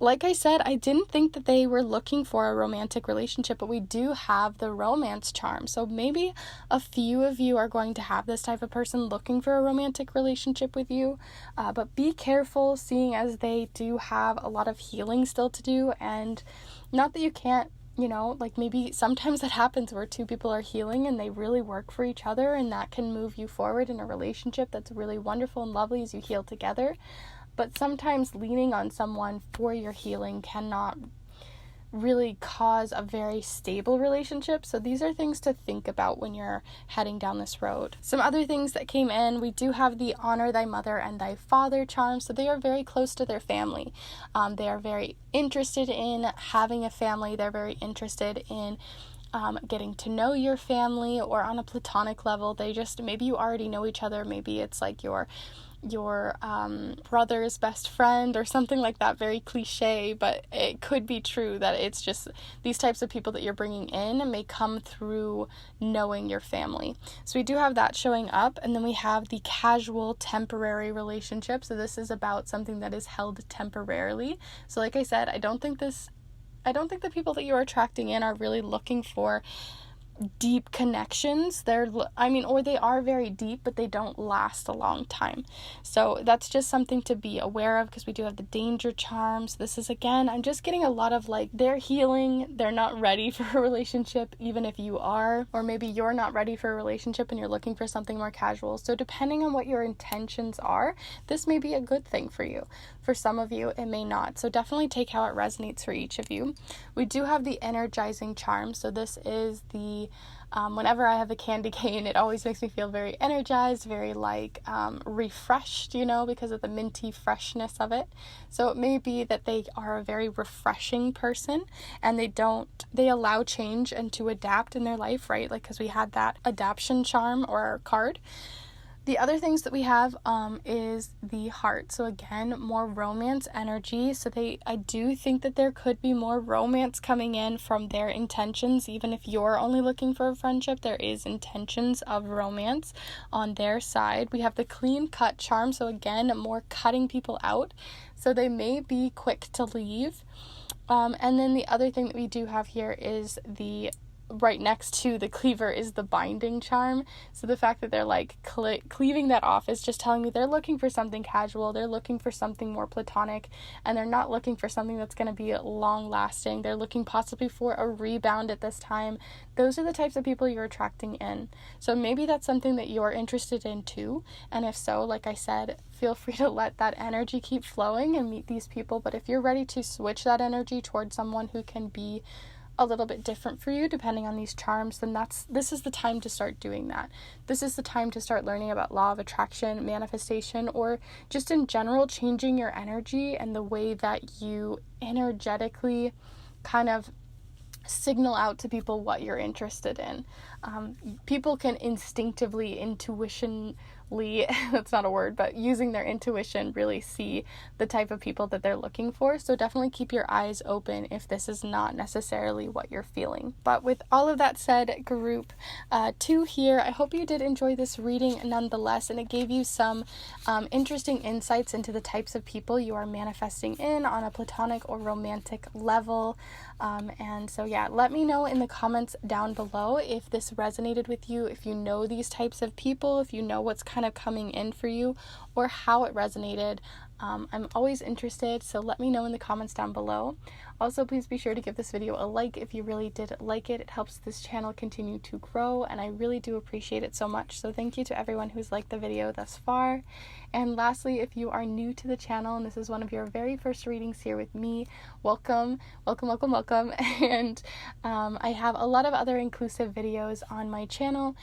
Like I said, I didn't think that they were looking for a romantic relationship, but we do have the romance charm. So maybe a few of you are going to have this type of person looking for a romantic relationship with you, but be careful, seeing as they do have a lot of healing still to do. And not that you can't, you know, like maybe sometimes that happens where two people are healing and they really work for each other, and that can move you forward in a relationship that's really wonderful and lovely as you heal together. But sometimes leaning on someone for your healing cannot really cause a very stable relationship. So these are things to think about when you're heading down this road. Some other things that came in, we do have the honor thy mother and thy father charm. So they are very close to their family. They are very interested in having a family. They're very interested in getting to know your family, or on a platonic level, they just, maybe you already know each other. Maybe it's like your brother's best friend or something like that, very cliche, but it could be true that it's just these types of people that you're bringing in may come through knowing your family. So we do have that showing up, and then we have the casual temporary relationship. So this is about something that is held temporarily. So like I said, I don't think the people that you're attracting in are really looking for deep connections. Or they are very deep, but they don't last a long time. So that's just something to be aware of, because we do have the danger charms. This is, again, I'm just getting a lot of like, they're healing, they're not ready for a relationship, even if you are, or maybe you're not ready for a relationship and you're looking for something more casual. So depending on what your intentions are, this may be a good thing for you. For some of you, it may not. So definitely take how it resonates for each of you. We do have the energizing charm. So this is the, whenever I have a candy cane, it always makes me feel very energized, very like refreshed, you know, because of the minty freshness of it. So it may be that they are a very refreshing person, and they allow change and to adapt in their life, right? Like, because we had that adaption charm or card. The other things that we have is the heart. So again, more romance energy. So I do think that there could be more romance coming in from their intentions. Even if you're only looking for a friendship, there is intentions of romance on their side. We have the clean cut charm. So again, more cutting people out. So they may be quick to leave. And then the other thing that we do have here is right next to the cleaver is the binding charm. So the fact that they're like cleaving that off is just telling me they're looking for something casual, they're looking for something more platonic, and they're not looking for something that's going to be long lasting. They're looking possibly for a rebound at this time. Those are the types of people you're attracting in. So maybe that's something that you're interested in too, and if so, like I said, feel free to let that energy keep flowing and meet these people. But if you're ready to switch that energy towards someone who can be a little bit different for you depending on these charms, then this is the time to start doing that. This is the time to start learning about law of attraction, manifestation, or just in general changing your energy and the way that you energetically kind of signal out to people what you're interested in. People can instinctively, that's not a word, but using their intuition, really see the type of people that they're looking for. So definitely keep your eyes open if this is not necessarily what you're feeling. But with all of that said, group 2 here, I hope you did enjoy this reading nonetheless, and it gave you some interesting insights into the types of people you are manifesting in on a platonic or romantic level. And so yeah, let me know in the comments down below if this resonated with you, if you know these types of people, if you know what's kind of coming in for you, or how it resonated. I'm always interested, so let me know in the comments down below. Also, please be sure to give this video a like if you really did like it. It helps this channel continue to grow, and I really do appreciate it so much. So thank you to everyone who's liked the video thus far. And lastly, if you are new to the channel and this is one of your very first readings here with me, welcome. And I have a lot of other inclusive videos on my channel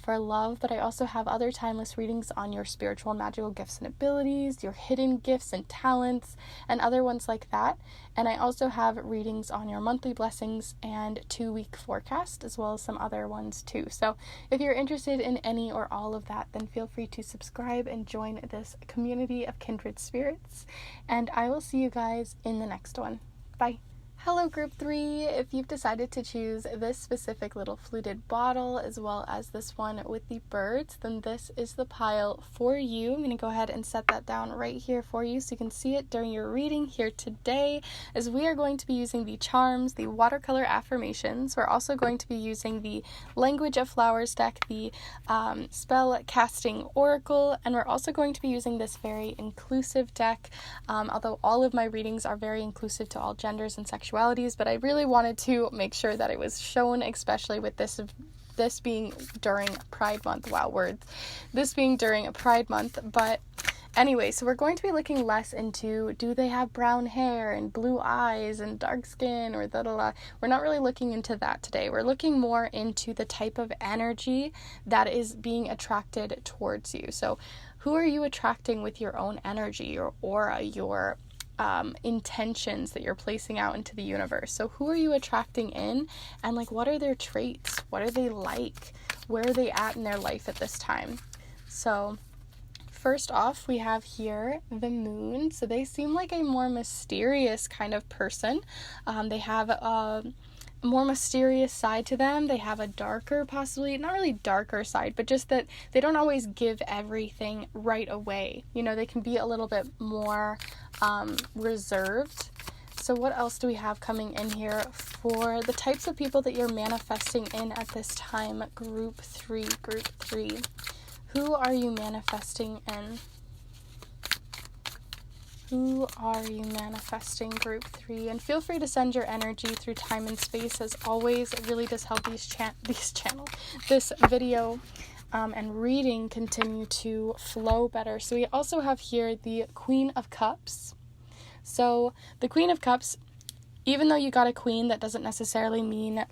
for love, but I also have other timeless readings on your spiritual and magical gifts and abilities, your hidden gifts and talents, and other ones like that. And I also have readings on your monthly blessings and 2-week forecast, as well as some other ones too. So if you're interested in any or all of that, then feel free to subscribe and join this community of kindred spirits. And I will see you guys in the next one. Bye. Hello group 3, if you've decided to choose this specific little fluted bottle as well as this one with the birds, then this is the pile for you. I'm going to go ahead and set that down right here for you so you can see it during your reading here today, as we are going to be using the charms, the watercolor affirmations. We're also going to be using the Language of Flowers deck, the Spellcasting Oracle, and we're also going to be using this very inclusive deck, although all of my readings are very inclusive to all genders and sexualities, but I really wanted to make sure that it was shown, especially with this being during Pride Month. Wow, words. This being during a Pride Month. But anyway, so we're going to be looking less into, do they have brown hair and blue eyes and dark skin or da-da-da. We're not really looking into that today. We're looking more into the type of energy that is being attracted towards you. So who are you attracting with your own energy, your aura, your intentions that you're placing out into the universe? So who are you attracting in, and like what are their traits? What are they like? Where are they at in their life at this time? So first off, we have here the moon. So they seem like a more mysterious kind of person. They have a more mysterious side to them. They have a darker, possibly not really darker side, but just that they don't always give everything right away. You know, they can be a little bit more reserved. So what else do we have coming in here for the types of people that you're manifesting in at this time? Group 3. Who are you manifesting in? Who are you manifesting, group 3? And feel free to send your energy through time and space. As always, it really does help this video and reading continue to flow better. So we also have here the Queen of Cups. So the Queen of Cups, even though you got a queen, that doesn't necessarily mean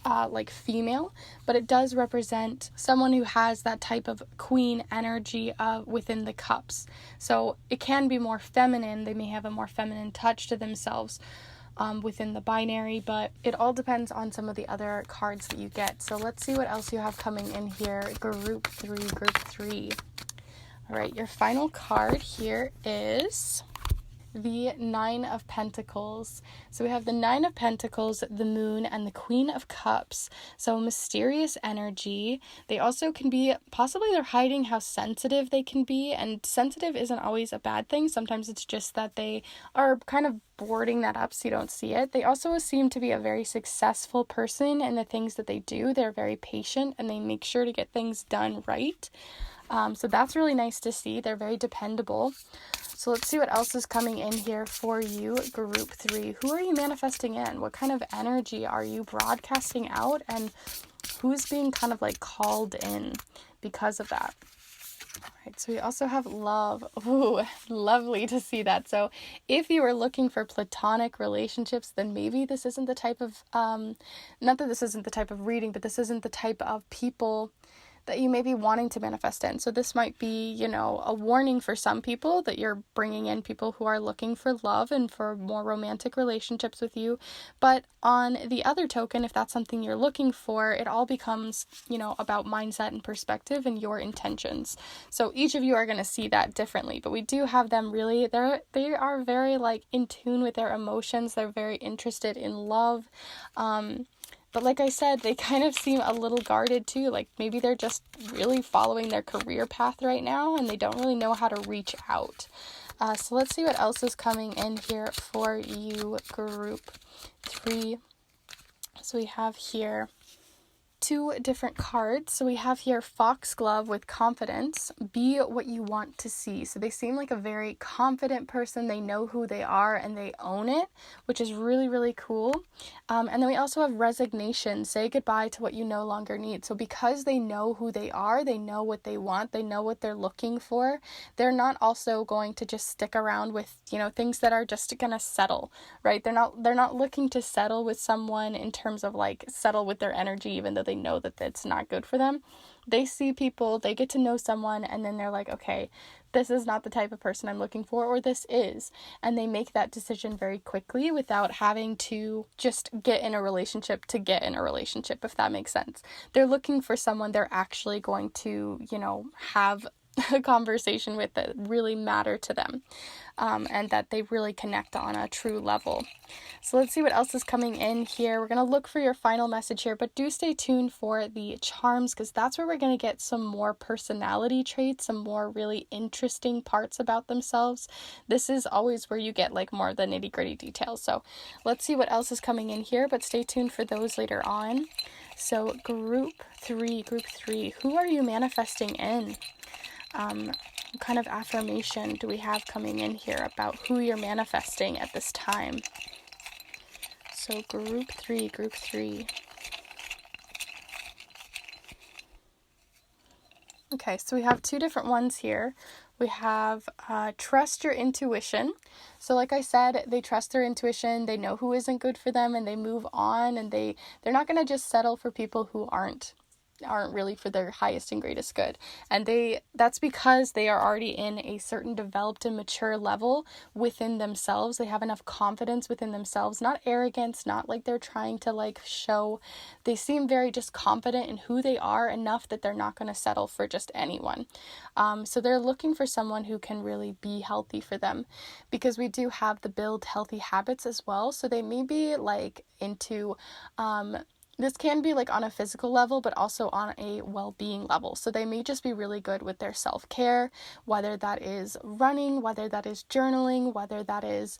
like female, but it does represent someone who has that type of queen energy within the cups. So it can be more feminine. They may have a more feminine touch to themselves within the binary, but it all depends on some of the other cards that you get. So let's see what else you have coming in here. Group 3. All right, your final card here is the 9 of Pentacles. So we have the 9 of Pentacles, the Moon, and the Queen of Cups. So mysterious energy. They also can be, possibly they're hiding how sensitive they can be, and sensitive isn't always a bad thing. Sometimes it's just that they are kind of boarding that up so you don't see it. They also seem to be a very successful person in the things that they do. They're very patient and they make sure to get things done right. So that's really nice to see. They're very dependable. So let's see what else is coming in here for you, group 3. Who are you manifesting in? What kind of energy are you broadcasting out? And who's being kind of like called in because of that? All right, so we also have love. Ooh, lovely to see that. So if you are looking for platonic relationships, then maybe this isn't the type of, not that this isn't the type of reading, but this isn't the type of people that you may be wanting to manifest in. So this might be, you know, a warning for some people that you're bringing in people who are looking for love and for more romantic relationships with you. But on the other token, if that's something you're looking for, it all becomes, you know, about mindset and perspective and your intentions. So each of you are going to see that differently, but we do have them really, they are very like in tune with their emotions. They're very interested in love. But like I said, they kind of seem a little guarded too. Like maybe they're just really following their career path right now and they don't really know how to reach out. So let's see what else is coming in here for you, group 3. So we have here 2 different cards. So we have here Foxglove with confidence. Be what you want to see. So they seem like a very confident person. They know who they are and they own it, which is really, really cool. And then we also have resignation. Say goodbye to what you no longer need. So because they know who they are, they know what they want, they know what they're looking for, they're not also going to just stick around with, you know, things that are just going to settle, right? They're not looking to settle with someone in terms of like settle with their energy, even though they know that it's not good for them. They see people, they get to know someone, and then they're like, okay, this is not the type of person I'm looking for, or this is. And they make that decision very quickly without having to just get in a relationship to get in a relationship, if that makes sense. They're looking for someone they're actually going to, have a conversation with that really matter to them, and that they really connect on a true level. So let's see what else is coming in here. We're going to look for your final message here, but do stay tuned for the charms, because that's where we're going to get some more personality traits, some more really interesting parts about themselves. This is always where you get like more of the nitty-gritty details. So let's see what else is coming in here, but stay tuned for those later on. So group three, who are you manifesting in? What kind of affirmation do we have coming in here about who you're manifesting at this time? So group three. Okay, so we have two different ones here. We have trust your intuition. So like I said, they trust their intuition, they know who isn't good for them, and they move on, and they're not going to just settle for people who aren't really for their highest and greatest good. And that's because they are already in a certain developed and mature level within themselves. They have enough confidence within themselves, not arrogance, not like they're trying to like show. They seem very just confident in who they are enough that they're not going to settle for just anyone. So they're looking for someone who can really be healthy for them, because we do have the build healthy habits as well. So they may be like into this can be like on a physical level, but also on a well-being level. So they may just be really good with their self-care, whether that is running, whether that is journaling, whether that is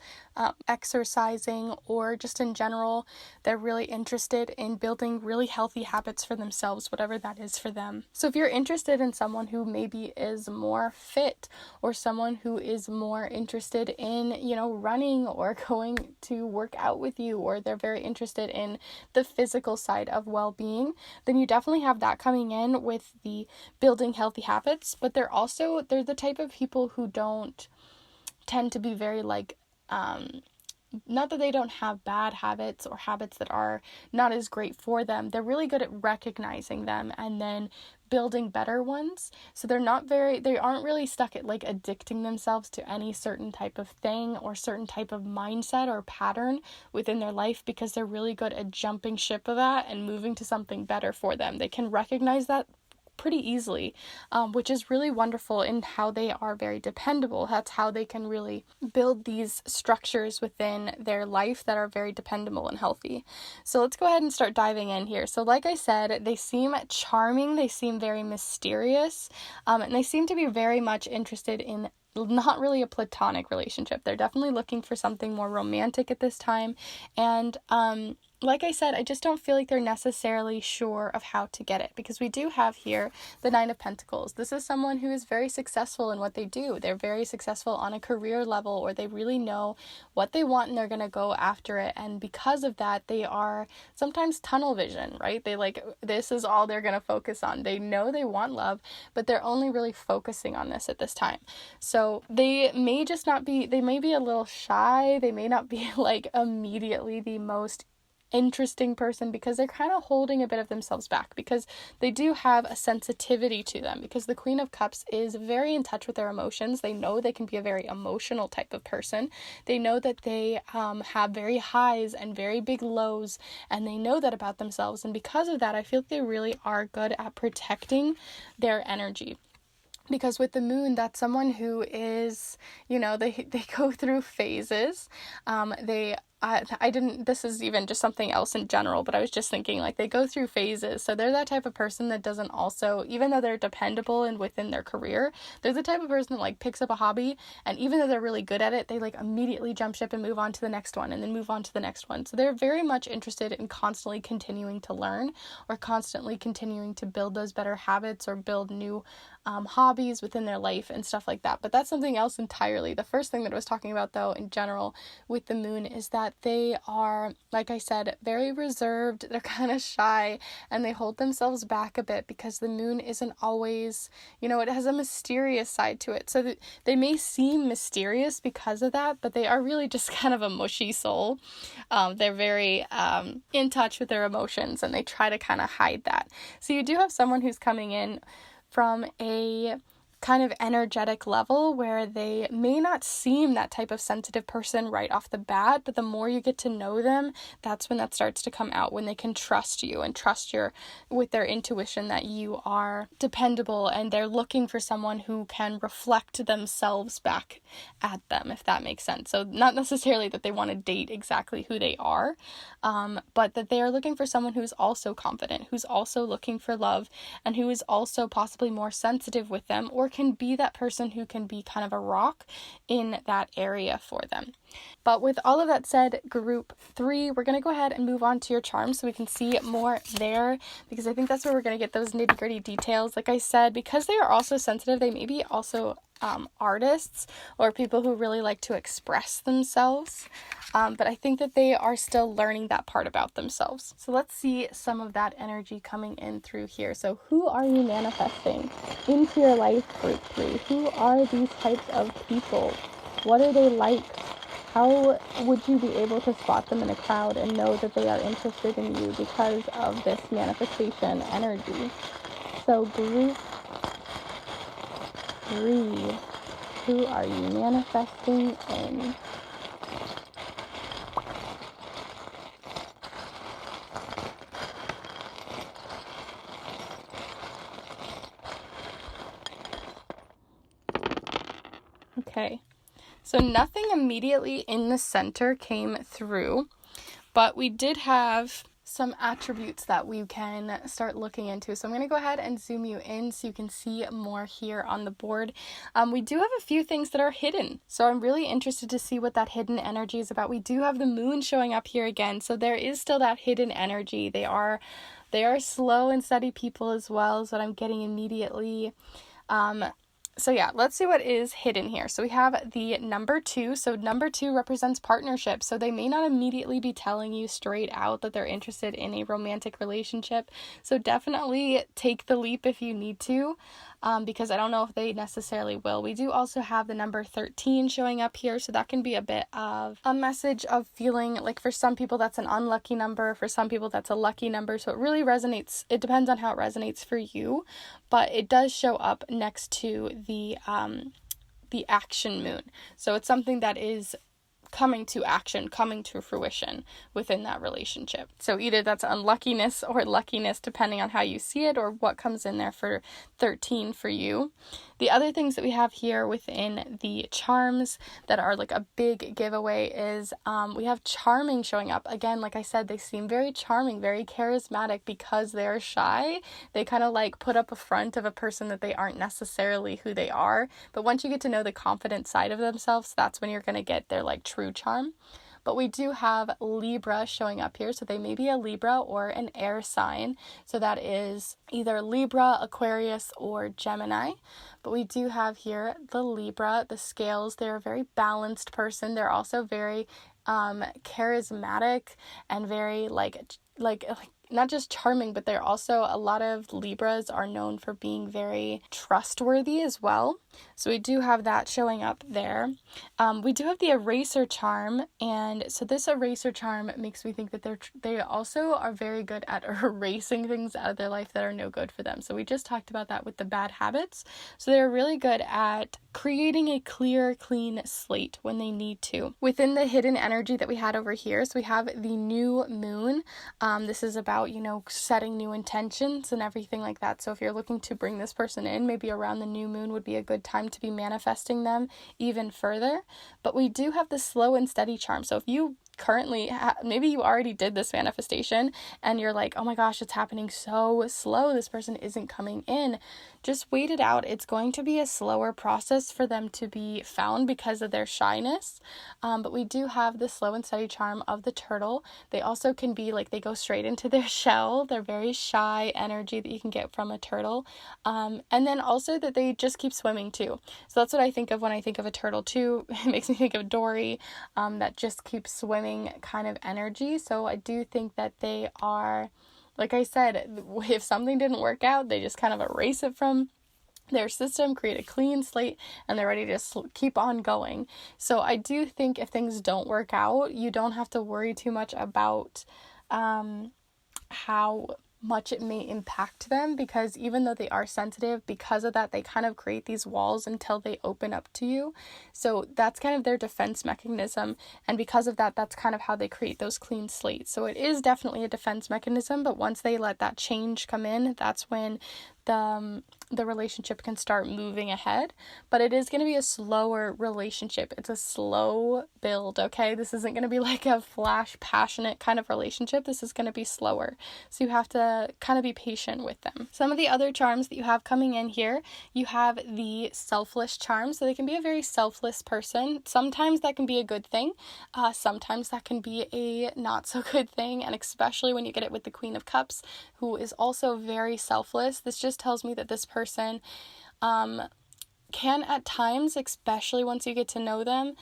exercising, or just in general, they're really interested in building really healthy habits for themselves, whatever that is for them. So if you're interested in someone who maybe is more fit, or someone who is more interested in, running or going to work out with you, or they're very interested in the physical side of well-being, then you definitely have that coming in with the building healthy habits. But they're the type of people who don't tend to be very like not that they don't have bad habits or habits that are not as great for them. They're really good at recognizing them and then building better ones. So they aren't really stuck at like addicting themselves to any certain type of thing or certain type of mindset or pattern within their life, because they're really good at jumping ship of that and moving to something better for them. They can recognize that pretty easily, which is really wonderful in how they are very dependable. That's how they can really build these structures within their life that are very dependable and healthy. So let's go ahead and start diving in here. So like I said, they seem charming, they seem very mysterious, and they seem to be very much interested in not really a platonic relationship. They're definitely looking for something more romantic at this time. And like I said, I just don't feel like they're necessarily sure of how to get it, because we do have here the Nine of Pentacles. This is someone who is very successful in what they do. They're very successful on a career level, or they really know what they want and they're going to go after it. And because of that, they are sometimes tunnel vision, right? This is all they're going to focus on. They know they want love, but they're only really focusing on this at this time. So they may be a little shy. They may not be like immediately the most interesting person, because they're kind of holding a bit of themselves back, because they do have a sensitivity to them, because the Queen of Cups is very in touch with their emotions. They know they can be a very emotional type of person. They know that they have very highs and very big lows, and they know that about themselves. And because of that, I feel like they really are good at protecting their energy. Because with the Moon, that's someone who is, they go through phases. This is even just something else in general, but I was just thinking like they go through phases. So they're that type of person that doesn't also, even though they're dependable and within their career, they're the type of person that like picks up a hobby, and even though they're really good at it, they like immediately jump ship and move on to the next one and then move on to the next one. So they're very much interested in constantly continuing to learn, or constantly continuing to build those better habits, or build new hobbies within their life and stuff like that. But that's something else entirely. The first thing that I was talking about, though, in general with the moon is that they are, like I said, very reserved. They're kind of shy, and they hold themselves back a bit because the moon isn't always, it has a mysterious side to it. So they may seem mysterious because of that, but they are really just kind of a mushy soul. They're very in touch with their emotions, and they try to kind of hide that. So you do have someone who's coming in from a kind of energetic level where they may not seem that type of sensitive person right off the bat, but the more you get to know them, that's when that starts to come out, when they can trust you and trust with their intuition that you are dependable, and they're looking for someone who can reflect themselves back at them, if that makes sense. So not necessarily that they want to date exactly who they are, but that they are looking for someone who's also confident, who's also looking for love, and who is also possibly more sensitive with them, or can be that person who can be kind of a rock in that area for them. But with all of that said, group 3, we're going to go ahead and move on to your charms so we can see more there, because I think that's where we're going to get those nitty-gritty details. Like I said, because they are also sensitive, they may be also artists or people who really like to express themselves, but I think that they are still learning that part about themselves. So let's see some of that energy coming in through here. So who are you manifesting into your life, group 3? Who are these types of people? What are they like? How would you be able to spot them in a crowd and know that they are interested in you because of this manifestation energy? So group 3, who are you manifesting in? Okay, so nothing immediately in the center came through, but we did have some attributes that we can start looking into. So I'm going to go ahead and zoom you in so you can see more here on the board. We do have a few things that are hidden, so I'm really interested to see what that hidden energy is about. We do have the moon showing up here again, so there is still that hidden energy. They are slow and steady people as well, is what I'm getting immediately. So yeah, let's see what is hidden here. So we have the number 2. So number 2 represents partnership. So they may not immediately be telling you straight out that they're interested in a romantic relationship. So definitely take the leap if you need to, because I don't know if they necessarily will. We do also have the number 13 showing up here. So that can be a bit of a message of feeling like for some people that's an unlucky number. For some people that's a lucky number. So it really resonates. It depends on how it resonates for you. But it does show up next to the action moon. So it's something that is coming to action, coming to fruition within that relationship. So either that's unluckiness or luckiness, depending on how you see it, or what comes in there for 13 for you. The other things that we have here within the charms that are like a big giveaway is we have charming showing up. Again, like I said, they seem very charming, very charismatic because they're shy. They kind of like put up a front of a person that they aren't necessarily who they are. But once you get to know the confident side of themselves, that's when you're going to get their like true charm. But we do have Libra showing up here. So they may be a Libra or an air sign. So that is either Libra, Aquarius, or Gemini. But we do have here the Libra, the scales. They're a very balanced person. They're also very charismatic and very like not just charming, but they're also, a lot of Libras are known for being very trustworthy as well. So we do have that showing up there. We do have the eraser charm, and so this eraser charm makes me think that they also are very good at erasing things out of their life that are no good for them. So we just talked about that with the bad habits. So they're really good at creating a clear, clean slate when they need to. Within the hidden energy that we had over here, so we have the new moon. This is about, setting new intentions and everything like that. So if you're looking to bring this person in, maybe around the new moon would be a good time to be manifesting them even further. But we do have the slow and steady charm. So if you currently, maybe you already did this manifestation and you're like, oh my gosh, it's happening so slow. This person isn't coming in. Just wait it out. It's going to be a slower process for them to be found because of their shyness. But we do have the slow and steady charm of the turtle. They also can be like, they go straight into their shell. They're very shy energy that you can get from a turtle. And then also that they just keep swimming too. So that's what I think of when I think of a turtle too. It makes me think of Dory, that just keeps swimming kind of energy. So I do think that they are, like I said, if something didn't work out, they just kind of erase it from their system, create a clean slate, and they're ready to keep on going. So I do think if things don't work out, you don't have to worry too much about how much it may impact them, because even though they are sensitive, because of that, they kind of create these walls until they open up to you. So that's kind of their defense mechanism, and because of that, that's kind of how they create those clean slates. So it is definitely a defense mechanism, but once they let that change come in, that's when the relationship can start moving ahead. But it is going to be a slower relationship. It's a slow build, okay? This isn't going to be like a flash passionate kind of relationship. This is going to be slower. So you have to kind of be patient with them. Some of the other charms that you have coming in here, you have the selfless charm. So they can be a very selfless person. Sometimes that can be a good thing. Sometimes that can be a not so good thing. And especially when you get it with the Queen of Cups, who is also very selfless. This just tells me that this person can at times, especially once you get to know them,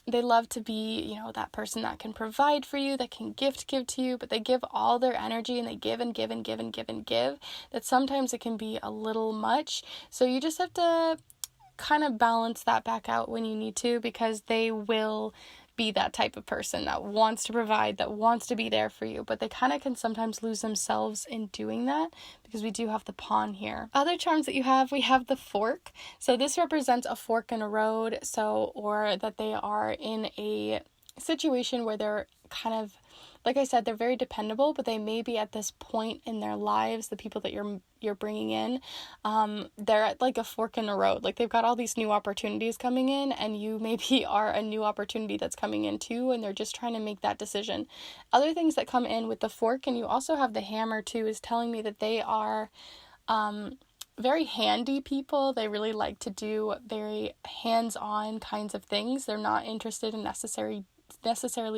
they love to be, that person that can provide for you, that can give to you, but they give all their energy and they give and give and give and give and give, that sometimes it can be a little much. So you just have to kind of balance that back out when you need to, because they will be that type of person that wants to provide, that wants to be there for you, but they kind of can sometimes lose themselves in doing that, because we do have the pawn here. Other charms that you have, we have the fork. So this represents a fork in a road, or that they are in a situation where they're kind of, like I said, they're very dependable, but they may be at this point in their lives, the people that you're bringing in, they're at like a fork in the road. Like they've got all these new opportunities coming in, and you maybe are a new opportunity that's coming in too, and they're just trying to make that decision. Other things that come in with the fork, and you also have the hammer too, is telling me that they are very handy people. They really like to do very hands-on kinds of things. They're not interested in necessarily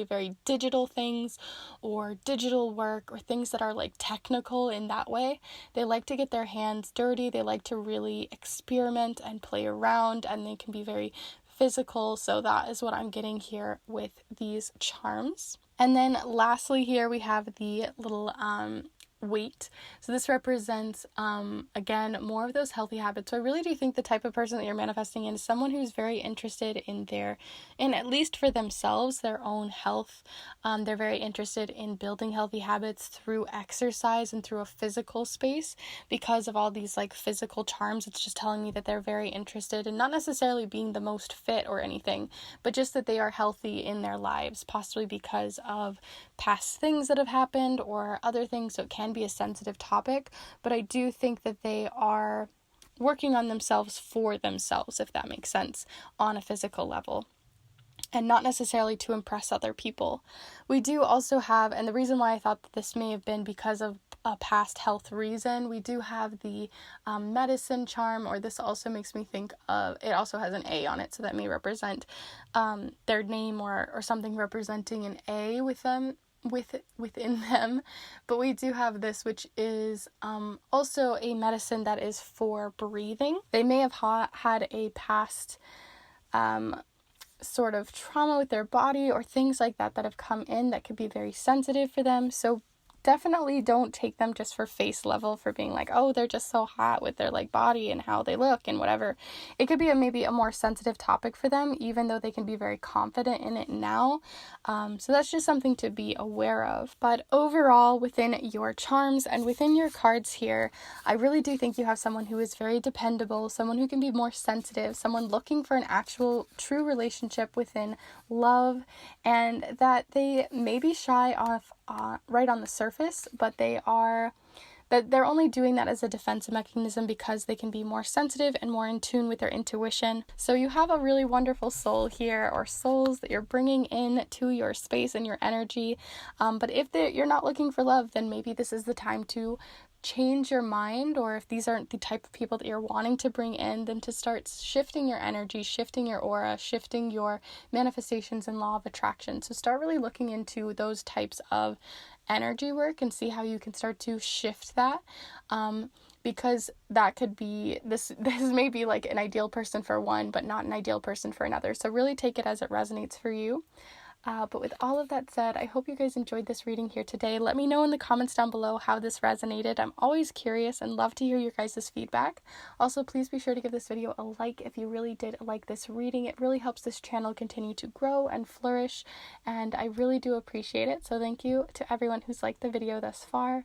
very digital things or digital work or things that are like technical in that way. They like to get their hands dirty. They like to really experiment and play around, and they can be very physical. So that is what I'm getting here with these charms. And then lastly here we have the little weight. So this represents again more of those healthy habits. So I really do think the type of person that you're manifesting in is someone who's very interested in at least for themselves, their own health. They're very interested in building healthy habits through exercise and through a physical space. Because of all these like physical charms, it's just telling me that they're very interested in not necessarily being the most fit or anything, but just that they are healthy in their lives, possibly because of past things that have happened or other things. So it can be a sensitive topic, but I do think that they are working on themselves for themselves, if that makes sense, on a physical level, and not necessarily to impress other people. We do also have, and the reason why I thought that this may have been because of a past health reason, we do have the medicine charm, or this also makes me think of, it also has an A on it, so that may represent their name or something representing an A with them, within them. But we do have this, which is also a medicine that is for breathing. They may have had a past sort of trauma with their body or things like that have come in that could be very sensitive for them. So definitely don't take them just for face level, for being like, oh, they're just so hot with their like body and how they look and whatever. It could be maybe a more sensitive topic for them, even though they can be very confident in it now. So that's just something to be aware of. But overall, within your charms and within your cards here, I really do think you have someone who is very dependable, someone who can be more sensitive, someone looking for an actual true relationship within love, and that they may be shy off right on the surface, but they are that they're only doing that as a defense mechanism because they can be more sensitive and more in tune with their intuition. So you have a really wonderful soul here, or souls that you're bringing in to your space and your energy. But if you're not looking for love, then maybe this is the time to change your mind, or if these aren't the type of people that you're wanting to bring in, then to start shifting your energy, shifting your aura, shifting your manifestations and law of attraction. So start really looking into those types of energy work and see how you can start to shift that, because that could be this may be like an ideal person for one but not an ideal person for another. So really take it as it resonates for you. But with all of that said, I hope you guys enjoyed this reading here today. Let me know in the comments down below how this resonated. I'm always curious and love to hear your guys' feedback. Also, please be sure to give this video a like if you really did like this reading. It really helps this channel continue to grow and flourish, and I really do appreciate it. So thank you to everyone who's liked the video thus far.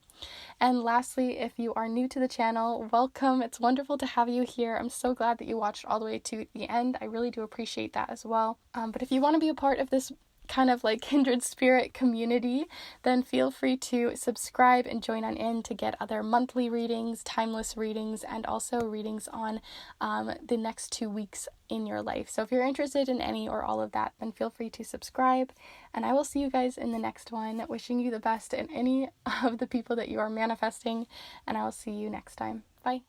And lastly, if you are new to the channel, welcome. It's wonderful to have you here. I'm so glad that you watched all the way to the end. I really do appreciate that as well. But if you want to be a part of this kind of like kindred spirit community, then feel free to subscribe and join on in to get other monthly readings, timeless readings, and also readings on the next 2 weeks in your life. So if you're interested in any or all of that, then feel free to subscribe, and I will see you guys in the next one. Wishing you the best in any of the people that you are manifesting, and I will see you next time. Bye.